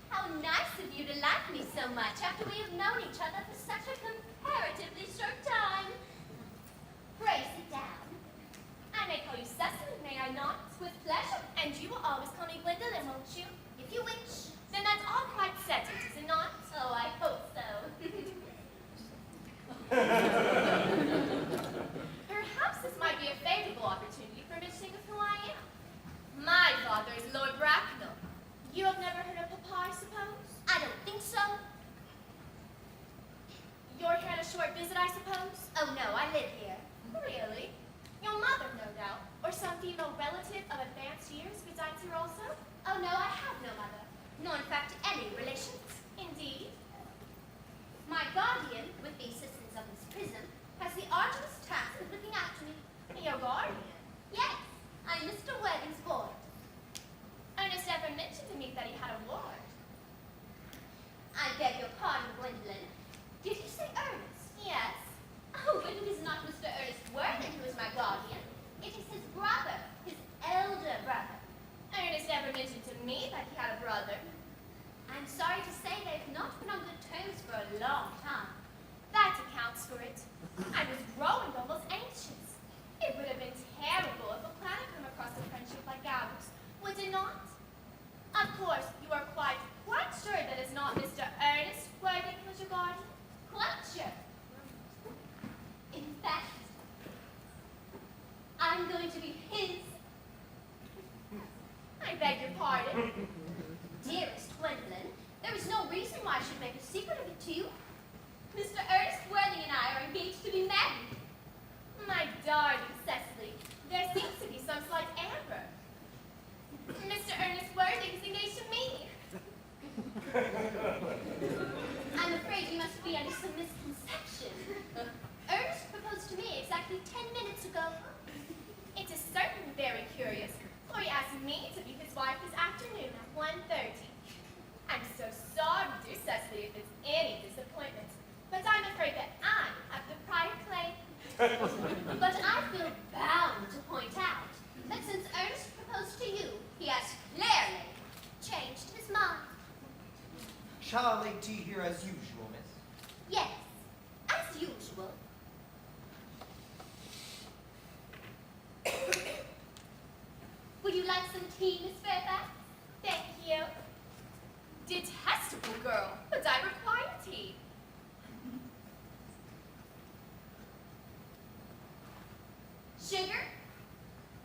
How nice of you to like me so much after we have known each other for such a comparatively short time. Pray sit down. I may call you Cecily, may I not? With pleasure. And you will always call me Gwendolyn, won't you? If you wish. Then that's all quite settled, is it not? Oh, I hope so. Perhaps this might be a favorable opportunity for mentioning of who I am. My father is Lord Bracknell. You have never heard of Papa, I suppose? I don't think so. You're here on a short visit, I suppose? Oh, no, I live here. Really? Your mother, no doubt, or some female relative of advanced years resides here also? Oh, no, I have no mother, nor in fact any relations. Indeed. My guardian, with the assistance of Miss Prism, has the arduous task of looking after me. Your guardian? Yes, I'm Mr. Worthing's ward. Ernest never mentioned to me that he had a ward. I beg your pardon, Gwendolyn. Did you say Ernest? Yes. Oh, but it is not Mr. Ernest Worthing who is my guardian. It is his brother, his elder brother. Ernest never mentioned to me that he had a brother. I'm sorry to say they've not been on good terms for a long time. That accounts for it. I was growing almost anxious. It would have been terrible if a planet come across a friendship like ours, would it not? Of course, you are quite sure that it's not Mr. Ernest Worthing who's your guardian? Quite sure. In fact, I'm going to be his. I beg your pardon. Dearest Gwendolyn, there is no reason why I should make a secret of it to you. Mr. Ernest Worthing and I are engaged to be married. My darling Cecily, there seems to be some slight error. Mr. Ernest Worthing is engaged to me. I'm afraid you must be under some misconception. Ernest proposed to me exactly 10 minutes ago. It is certainly very curious, for he asked me to be his wife this afternoon at 1:30. I'm so sorry, dear Cecily, if it's any disappointment, but I'm afraid that I have the prior claim. But I feel bound to point out that since Ernest proposed to you, he has clearly changed his mind. Shall I lay tea here as usual, miss? Yes, as usual. Would you like some tea, Miss Fairfax? Thank you. Detestable girl, but I require tea. Sugar?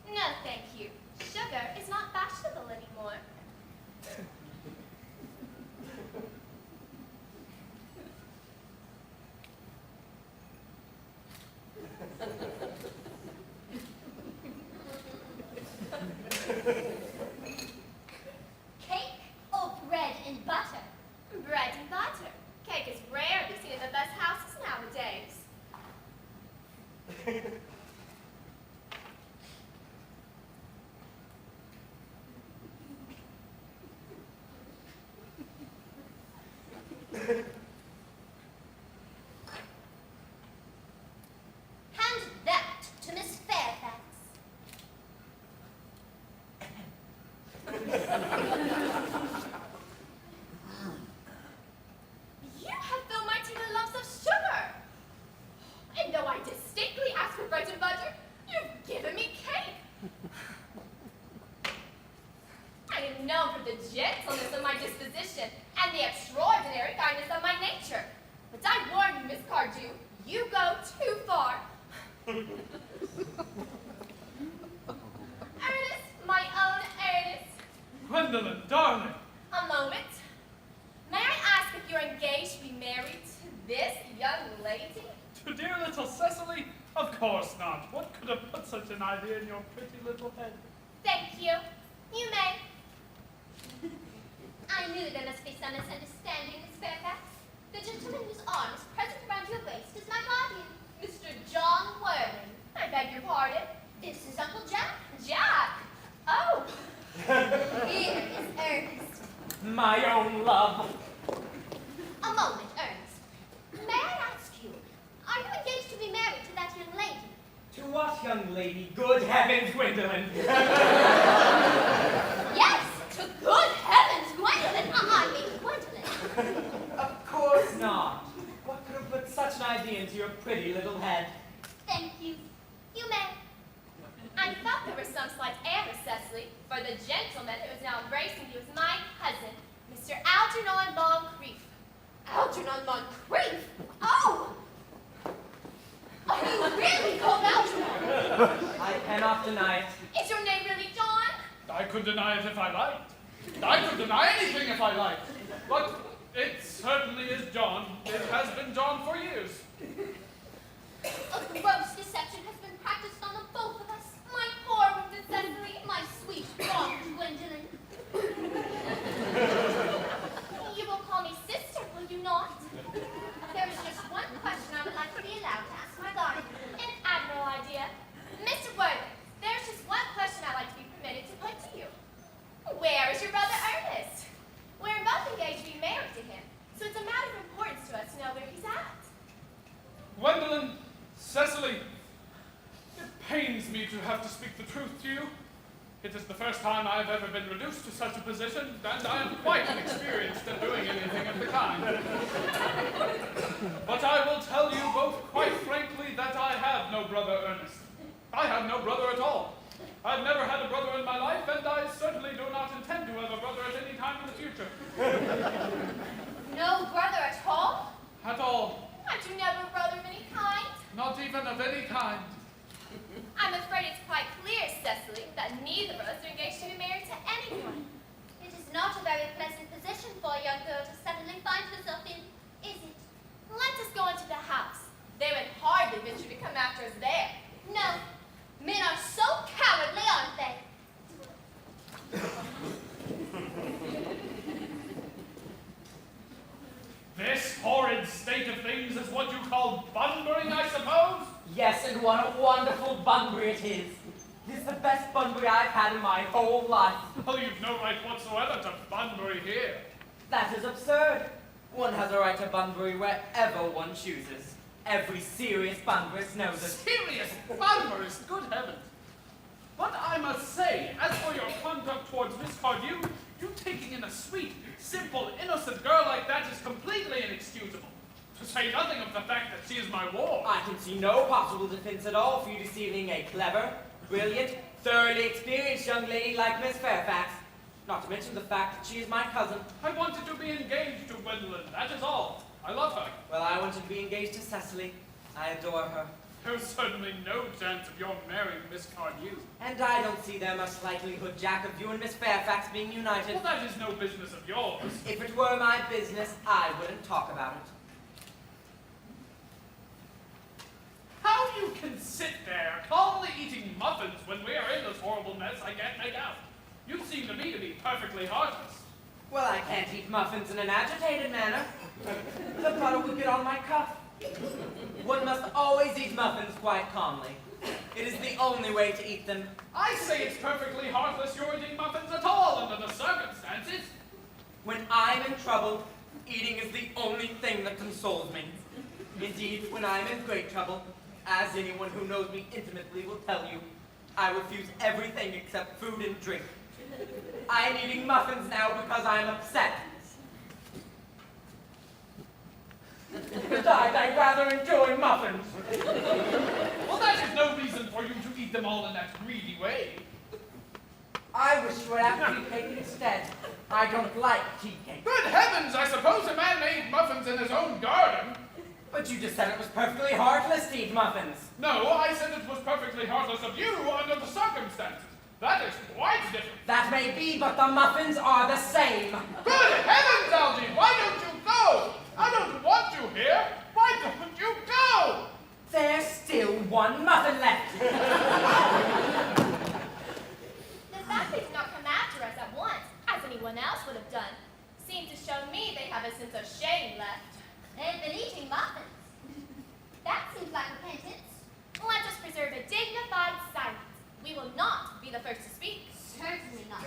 No, thank you. Sugar is not fashionable anymore. Cake or bread and butter? Bread and butter. Cake is rarely seen in the best houses nowadays. Hand that to Miss Fairfax. You have filled my tea with lumps of sugar. And though I distinctly asked for bread and butter, you've given me cake. I am known for the gentleness of my disposition and the extraordinary kindness of my nature. But I warn you, Miss Cardew, you go too far. Ernest, my own Ernest. Gwendolyn, darling. A moment. May I ask if you're engaged to be married to this young lady? To dear little Cecily? Of course not. What could have put such an idea in your pretty little head? Thank you. You may. I knew there must be some misunderstanding, Miss Fairfax. The gentleman whose arm is present around your waist is my guardian, Mr. John Worthing. I beg your pardon. This is Uncle Jack. Jack! Oh, Here is Ernest. My own love. A moment, Ernest. May I ask you, are you engaged to be married to that young lady? To what young lady? Good heavens, Gwendolyn. Yes, to good heavens, Gwendolyn. I mean Gwendolyn. Of course not. What could have put such an idea into your pretty little head? Thank you. You may. I thought there was some slight error, Cecily, for the gentleman who is now embracing you is my cousin, Mr. Algernon Moncrief. Algernon Moncrief? Oh! Are you really called Algernon? I cannot deny it. Is your name really John? I could deny it if I liked. I could deny anything if I liked. But it certainly is John. It has been John for years. A gross deception has been practiced on the both of us. My poor wounded Cecily, my sweet, wronged Gwendolyn. You will call me sister, will you not? There is just one question I would like to be allowed to ask my guardian. An admirable idea. Mr. Worthing, there is just one question I'd like to be permitted to put to you. Where is your brother Ernest? We're both engaged to be married to him, so it's a matter of importance to us to know where he's at. Gwendolyn, Cecily, it pains me to have to speak the truth to you. It is the first time I've ever been reduced to such a position, and I am quite inexperienced in doing anything of the kind. But I will tell you both quite frankly that I have no brother Ernest. I have no brother at all. I've never had a brother in my life, and I certainly do not intend to have a brother at any time in the future. No brother at all? At all. Had you never a brother of any kind? Not even of any kind. I'm afraid it's quite clear, Cecily, that neither of us are engaged to be married to anyone. It is not a very pleasant position for a young girl to suddenly find herself in, is it? Let us go into the house. They would hardly venture to come after us there. No. Men are so cowardly, aren't they? This horrid state of things is what you call bunburying, I suppose? Yes, and what a wonderful bunbury it is. It is the best bunbury I've had in my whole life. Well, you've no right whatsoever to bunbury here. That is absurd. One has a right to bunbury wherever one chooses. Every serious bunburist knows it. Serious bunburist, good heavens. But I must say, as for your conduct towards Miss Cardew, you taking in a sweet, simple, innocent girl like that is completely inexcusable. To say nothing of the fact that she is my ward. I can see no possible defense at all for you deceiving a clever, brilliant, thoroughly experienced young lady like Miss Fairfax. Not to mention the fact that she is my cousin. I wanted to be engaged to Gwendolyn, that is all. I love her. Well, I wanted to be engaged to Cecily. I adore her. There's certainly no chance of your marrying Miss Cardew. And I don't see there much likelihood, Jack, of you and Miss Fairfax being united. Well, that is no business of yours. If it were my business, I wouldn't talk about it. How you can sit there calmly eating muffins when we are in this horrible mess, I can't make out. You seem to me to be perfectly heartless. Well, I can't eat muffins in an agitated manner. The butter would get on my cuff. One must always eat muffins quite calmly. It is the only way to eat them. I say it's perfectly heartless you're eating muffins at all under the circumstances. When I'm in trouble, eating is the only thing that consoles me. Indeed, when I'm in great trouble, as anyone who knows me intimately will tell you, I refuse everything except food and drink. I'm eating muffins now because I'm upset. Besides, I'd rather enjoy muffins. Well, that is no reason for you to eat them all in that greedy way. I wish you would have tea cake instead. I don't like tea cake. Good heavens, I suppose a man may eat muffins in his own garden. But you just said it was perfectly heartless to eat muffins. No, I said it was perfectly heartless of you under the circumstances. That is quite different. That may be, but the muffins are the same. Good heavens, Algy, why don't you go? I don't want you here. Why don't you go? There's still one muffin left. The fact they did not come after us at once, as anyone else would have done, seemed to show me they have a sense of shame left. They've been eating muffins. That seems like repentance. Let us preserve a dignified silence. We will not be the first to speak. Certainly not.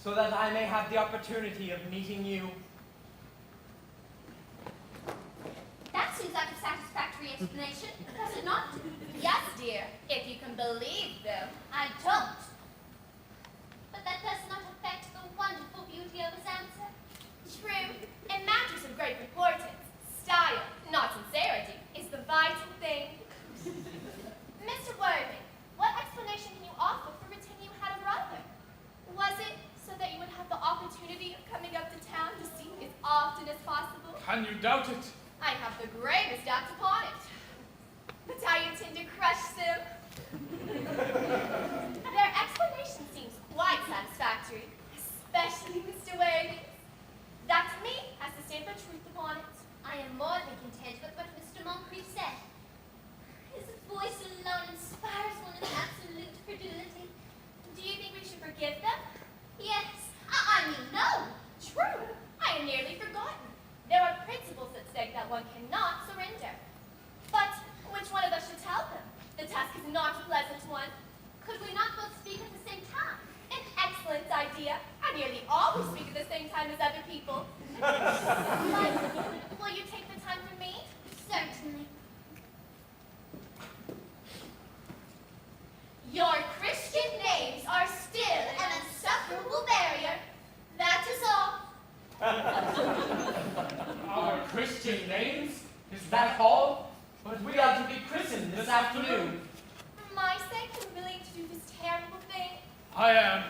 so that I may have the opportunity of meeting you. That seems like a satisfactory explanation, does it not? Yes, dear, if you can believe them. I don't. But that does not affect the wonderful beauty of his answer. True, in matters of great importance, style, not sincerity, is the vital thing. Mr. Worthing, what explanation can you offer for pretending you had a brother? Was it so that you would have the opportunity of coming up to town to see me as often as possible? Can you doubt it? I have the gravest doubts upon it. But I intend to crush them. Their explanation seems quite satisfactory, especially Mr. Worthing. That to me has the stamp of truth upon it. I am more than content with what Mr. Moncrief said. His voice alone inspires one with absolute credulity. Do you think we should forgive them? Yes. I mean, no. True. I had nearly forgotten. There are principles at stake that one cannot surrender. But which one of us should tell them? The task is not a pleasant one. Could we not both speak at the same time? An excellent idea. I nearly always speak at the same time as other people. But will you take the time for me? Certainly. Your Christian names are still an insufferable barrier. That is all. Our Christian names? Is that all? But we are to be christened this afternoon. For my sake, I'm willing to do this terrible thing. I am.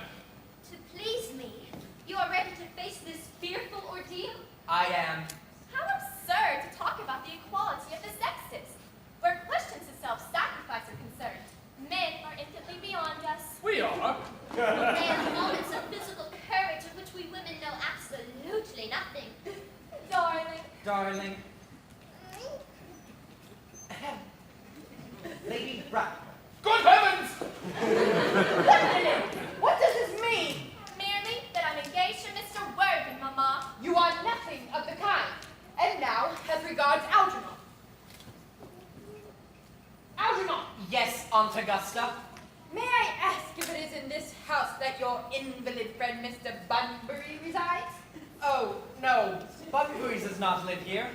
To please me, you are ready to face this fearful ordeal? I am. How absurd to talk about the equality of the sexes. Where questions of self-sacrifice are concerned, men are infinitely beyond us. We are. They have moments of physical courage of which we women know absolutely nothing. Darling. Darling. Lady Redhound. Good heavens! Wait a minute! What does this mean? Merely that I'm engaged to Mr. Worthing, Mamma. You are nothing of the kind. And now, as regards Algernon. Algernon, Yes, Aunt Augusta. May I ask if it is in this house that your invalid friend Mr. Bunbury resides? Oh, no. Bunbury's does not live here.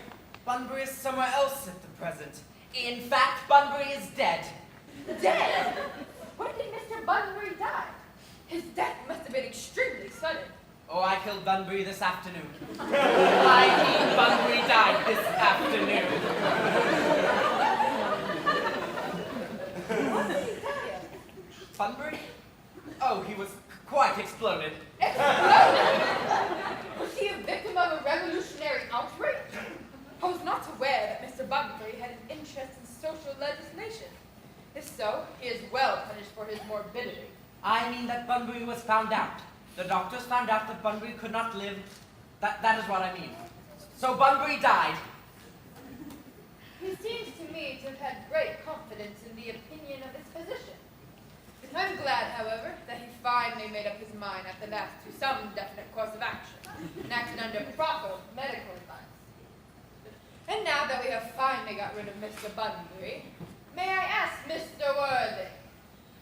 Bunbury is somewhere else at the present. In fact, Bunbury is dead. Dead? When did Mr. Bunbury die? His death must have been extremely sudden. Oh, I killed Bunbury this afternoon. I mean, Bunbury died this afternoon. What did he die of? Bunbury? Oh, he was quite exploded. Was he a victim of a revolutionary outrage? I was not aware that Mr. Bunbury had an interest in social legislation. If so, he is well punished for his morbidity. I mean that Bunbury was found out. The doctors found out that Bunbury could not live. That is what I mean. So Bunbury died. He seems to me to have had great confidence in the opinion of his physician. I'm glad, however, that he finally made up his mind at the last to some definite course of action and acted under proper medical advice. And now that we have finally got rid of Mr. Bunbury, may I ask Mr. Worthing,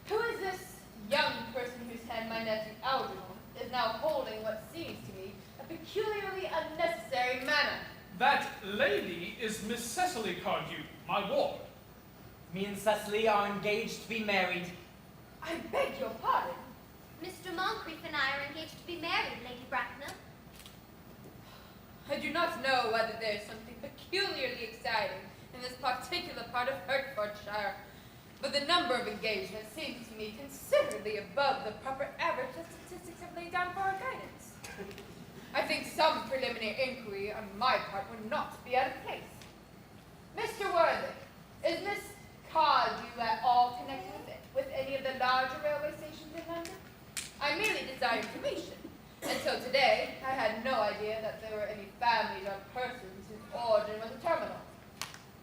who is this young person whose hand my nephew Algernon is now holding what seems to me a peculiarly unnecessary manner? That lady is Miss Cecily Cardew, my ward. Me and Cecily are engaged to be married. I beg your pardon. Mr. Moncrief and I are engaged to be married, Lady Bracknell. I do not know whether there is something peculiarly exciting in this particular part of Hertfordshire, but the number of engagements seems to me considerably above the proper average that statistics have laid down for our guidance. I think some preliminary inquiry on my part would not be out of place. Mr. Worthing, is Miss Cardew at all connected with any of the larger railway stations in London? I merely desire information. Until today, I had no idea that there were any families or persons whose origin was a terminal.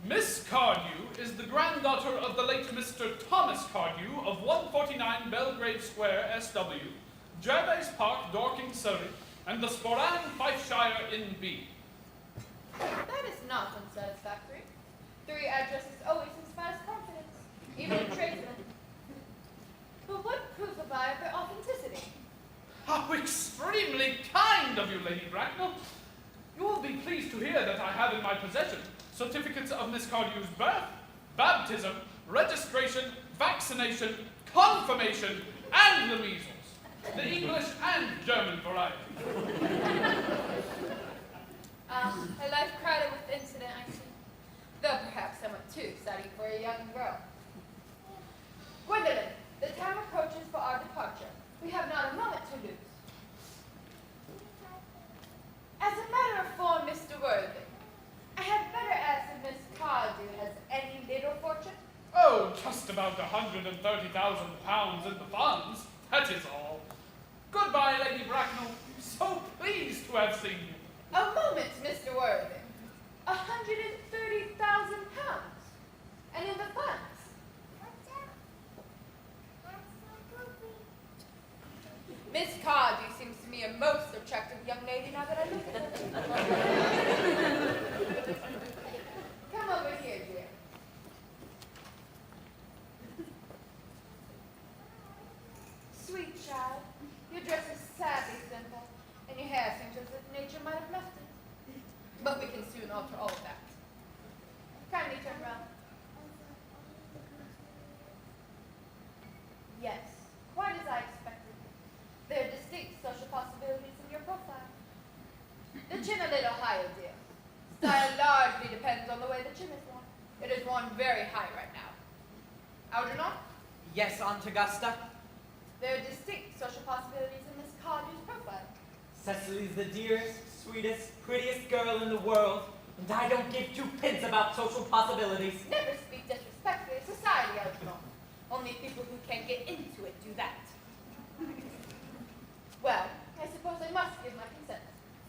Miss Cardew is the granddaughter of the late Mr. Thomas Cardew of 149 Belgrave Square, SW, Gervais Park, Dorking, Surrey, and the Sporran, Fifeshire, N.B. That is not unsatisfactory. 3 addresses always inspires confidence, even in tradesmen. But what proof have I of their authenticity? How extreme! certificates of Miss Cardew's birth, baptism, registration, vaccination, confirmation, and the measles. The English and German variety. A life crowded with incident, I see. Though perhaps somewhat too exciting for a young girl. Gwendolyn, the time approaches for our departure. We have not a moment to lose. As a matter of form, Mr. Worthing, I had better ask if Miss Cardew has any little fortune? Oh, just about £130,000 in the funds. That is all. Goodbye, Lady Bracknell. So pleased to have seen you. A moment, Mr. Worthing. £130,000. And in the funds. Miss Cardew seems to me a most attractive young lady now that I look at her. Come over here, dear. Sweet child, your dress is sadly simple, and your hair seems as if nature might have left it. But we can soon alter all of that. Kindly turn round. Yes, quite as I expected. There are distinct social possibilities in your profile. The chin a little higher, dear. Style largely depends on the way the chin is worn. It is worn very high right now. Algernon? Yes, Aunt Augusta. There are distinct social possibilities in Miss Cardew's profile. Cecily's the dearest, sweetest, prettiest girl in the world, and I don't give two pins about social possibilities. Never speak disrespectfully of society, Algernon. Only people who can't get into it do that. Well, I suppose I must give my consent.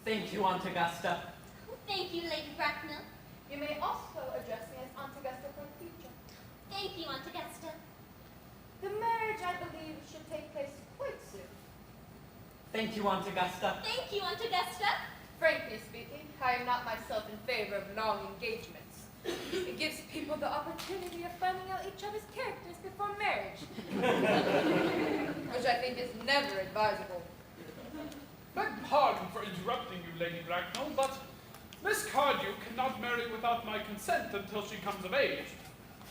Thank you, Aunt Augusta. Thank you, Lady Bracknell. You may also address me as Aunt Augusta for the future. Thank you, Aunt Augusta. The marriage, I believe, should take place quite soon. Thank you, Aunt Augusta. Thank you, Aunt Augusta. Frankly speaking, I am not myself in favor of long engagements. It gives people the opportunity of finding out each other's characters before marriage. Which I think is never advisable. Beg pardon for interrupting you, Lady Bracknell, but Miss Cardew cannot marry without my consent until she comes of age.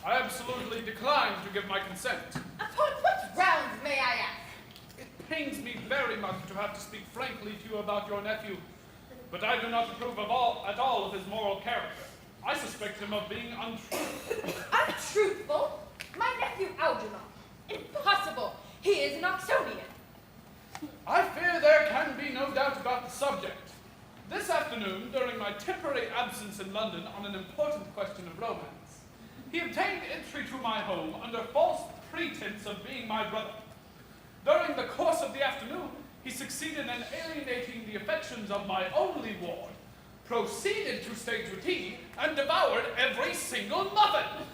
I absolutely decline to give my consent. Upon what grounds, may I ask? It pains me very much to have to speak frankly to you about your nephew, but I do not approve at all of his moral character. I suspect him of being untruthful. Untruthful? My nephew Algernon. Impossible. He is an Oxonian. I fear there can be no doubt about the subject. This afternoon, during my temporary absence in London on an important question of romance, he obtained entry to my home under false pretense of being my brother. During the course of the afternoon, he succeeded in alienating the affections of my only ward, proceeded to stay to tea, and devoured every single muffin.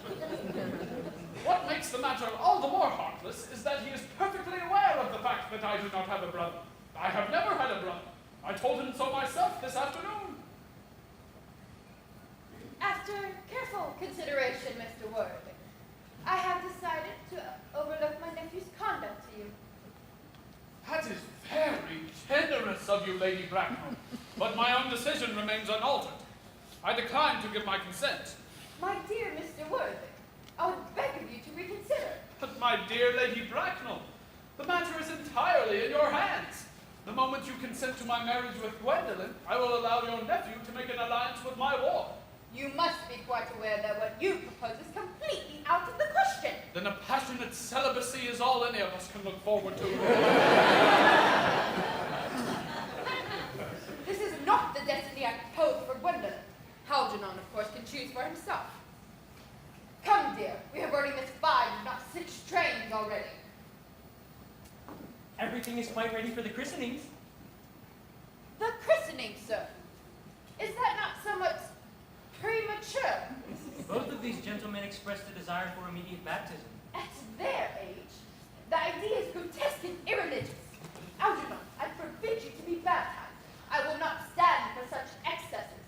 What makes the matter all the more heartless is that he is perfectly aware of the fact that I do not have a brother. I have never had a brother. I told him so myself this afternoon. After careful consideration, Mr. Worthing, I have decided to overlook my nephew's conduct to you. That is very generous of you, Lady Bracknell, but my own decision remains unaltered. I decline to give my consent. My dear Mr. Worthing, I would beg of you to reconsider. But my dear Lady Bracknell, the matter is entirely in your hands. The moment you consent to my marriage with Gwendolyn, I will allow your nephew to make an alliance with my ward. You must be quite aware that what you propose is completely out of the question. Then a passionate celibacy is all any of us can look forward to. This is not the destiny I proposed for Gwendolyn. Algernon, of course, can choose for himself. Come, dear, we have already missed 5, if not 6 trains already. Everything is quite ready for the christenings. The christening, sir. Is that not somewhat premature? Both of these gentlemen expressed a desire for immediate baptism. At their age, the idea is grotesque and irreligious. Algernon, I forbid you to be baptized. I will not stand for such excesses.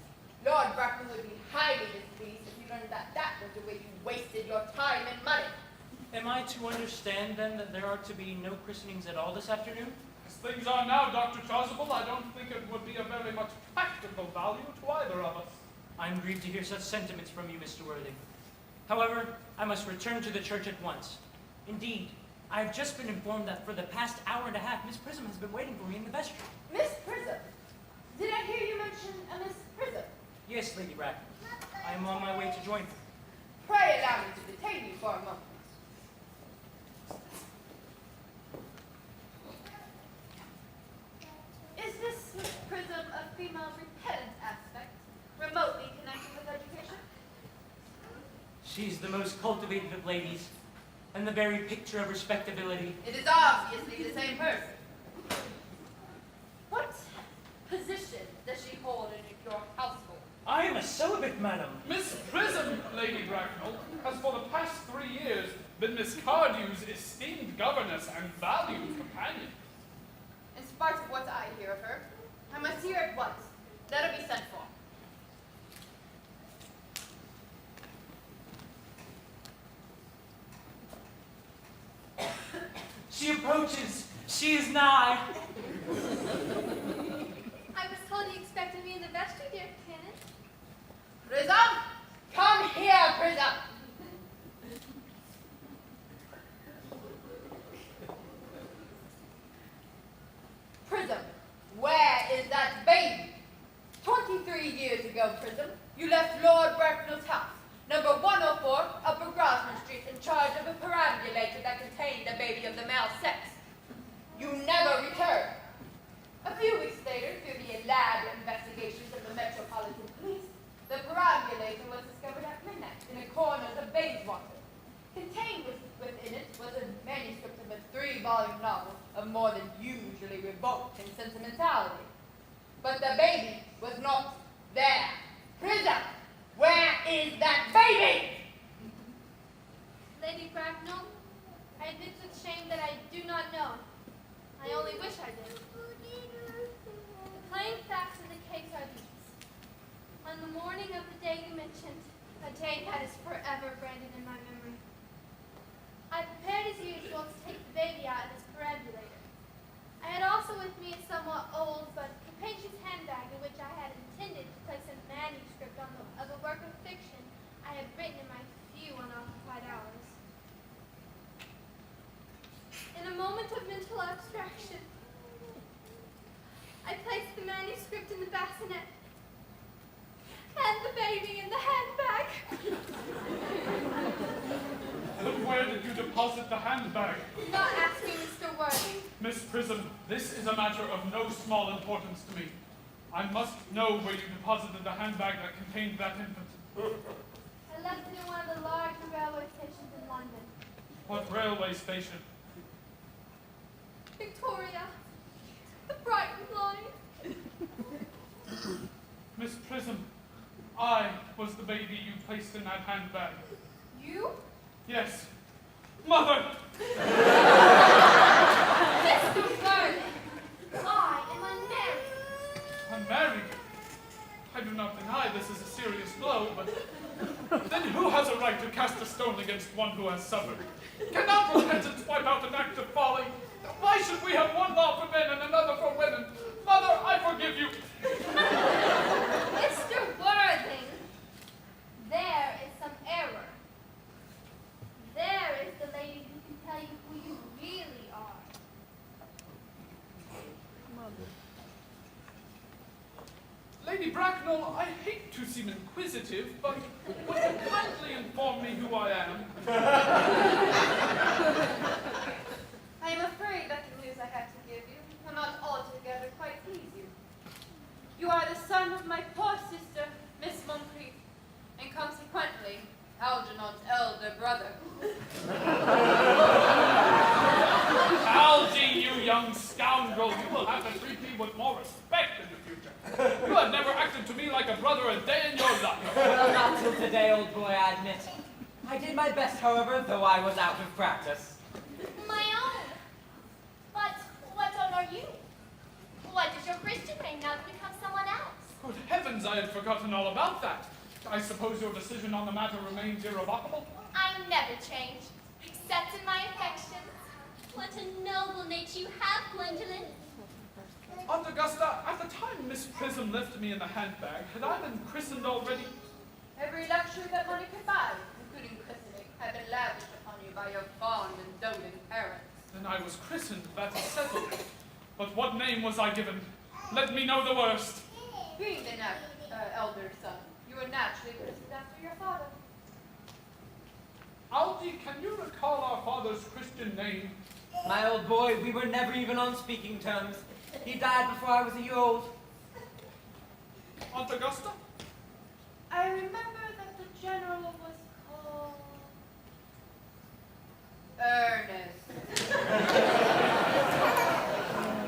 Lord Bracknell would be highly displeased if you learned that that was the way you wasted your time and money. Am I to understand, then, that there are to be no christenings at all this afternoon? As things are now, Dr. Chasuble, I don't think it would be of very much practical value to either of us. I am grieved to hear such sentiments from you, Mr. Worthing. However, I must return to the church at once. Indeed, I have just been informed that for the past hour and a half, Miss Prism has been waiting for me in the vestry. Miss Prism? Did I hear you mention a Miss Prism? Yes, Lady Bracknell. I am on my way to join her. Pray allow me to detain you for a moment. Is this Miss Prism a female repellent aspect, remotely connected with education? She's the most cultivated of ladies, and the very picture of respectability. It is obviously the same person. What position does she hold in your household? I am a celibate, madam. Miss Prism, Lady Bracknell, has for the past 3 years been Miss Cardew's esteemed governess and valued companion. In spite of what I hear of her, I must see her at once. Let her be sent for. She approaches. She is nigh. I was told you expected me in the vestry, dear Canon. Prism! Come here, Prism! Prism, where is that baby? 23 years ago, Prism, you left Lord Bracknell's house, number 104, Upper Grosvenor Street, in charge of a perambulator that contained a baby of the male sex. You never returned. A few weeks later, through the elaborate investigations of the Metropolitan Police, the perambulator was discovered at midnight in a corner of the Bayswater. Contained within it was a manuscript of a 3-volume novel of more than usually revolting sentimentality. But the baby was not there. Prism, where is that baby? Lady Bracknell, I admit with shame that I do not know. I only wish I did. The plain facts of the case are these. On the morning of the day you mentioned, a day that is forever branded in my memory, I prepared as usual to take the baby out of its perambulator. I had also with me a somewhat old but capacious handbag in which I had intended to place a manuscript of a work of fiction I had written in my few unoccupied hours. In a moment of mental abstraction, I placed the manuscript in the bassinet and the baby in the handbag. But where did you deposit the handbag? Not asking Mr. Worthing. Miss Prism, this is a matter of no small importance to me. I must know where you deposited the handbag that contained that infant. I left it in one of the large railway stations in London. What railway station? Victoria. The Brighton line. Miss Prism, I was the baby you placed in that handbag. You? Yes. Mother! Mr. Worthing. I am unmarried. Unmarried? I do not deny this is a serious blow, but then who has a right to cast a stone against one who has suffered? Cannot repentance wipe out an act of folly? Why should we have one law for men and another for women? Mother, I forgive you. Mr. Worthing, there is some error. There is the lady who can tell you who you really are. Lady Bracknell, I hate to seem inquisitive, but would you kindly inform me who I am? I am afraid that the news I have to give you will not altogether quite please you. You are the son of my poor sister, Miss Moncrief, and consequently, Algernon's elder brother. Algy, you young scoundrel, you will have to treat me with more respect in the future. You have never acted to me like a brother a day in your life. Well, not till today, old boy, I admit. I did my best, however, though I was out of practice. My own. But what own are you? What is your Christian name now to become someone else? Good heavens, I had forgotten all about that. I suppose your decision on the matter remains irrevocable? I never change, except in my affections. What a noble nature you have, Gwendolyn. Aunt Augusta, at the time Miss Prism left me in the handbag, had I been christened already? Every luxury that money could buy, including christening, had been lavished upon you by your fond and doting parents. Then I was christened, that is settled. But what name was I given? Let me know the worst. Being the elder son, you were naturally christened after your father. Algie, can you recall our father's Christian name? My old boy, we were never even on speaking terms. He died before I was a year old. Aunt Augusta? I remember that the general was called Earnest.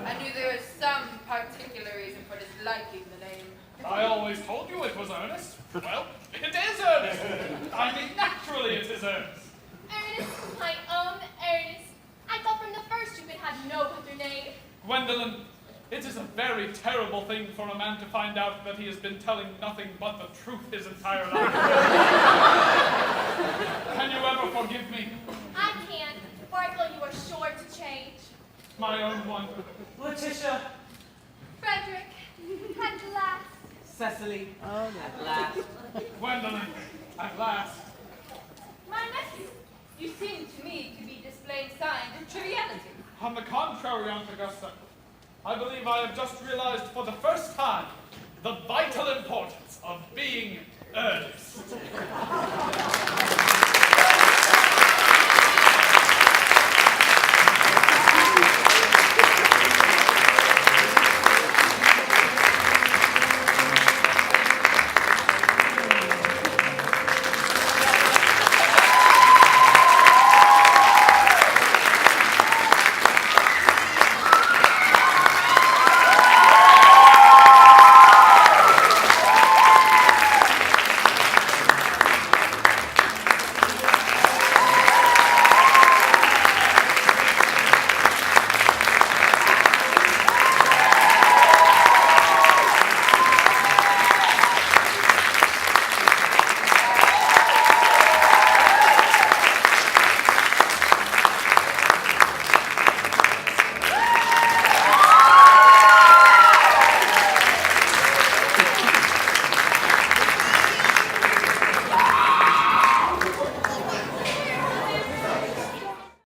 I knew there was some particular reason for disliking the name. I always told you it was Earnest. Well, it is Earnest. I mean, naturally it is Earnest. Ernest, my own Ernest. I thought from the first you could have no other name. Gwendolyn, it is a very terrible thing for a man to find out that he has been telling nothing but the truth his entire life. Can you ever forgive me? I can, for I feel you are sure to change. My own one. Letitia. Frederick, at last. Cecily. At last. Gwendolyn, at last. My nephew, you seem to me to be displaying signs of triviality. On the contrary, Aunt Augusta, I believe I have just realized for the first time the vital importance of being earnest.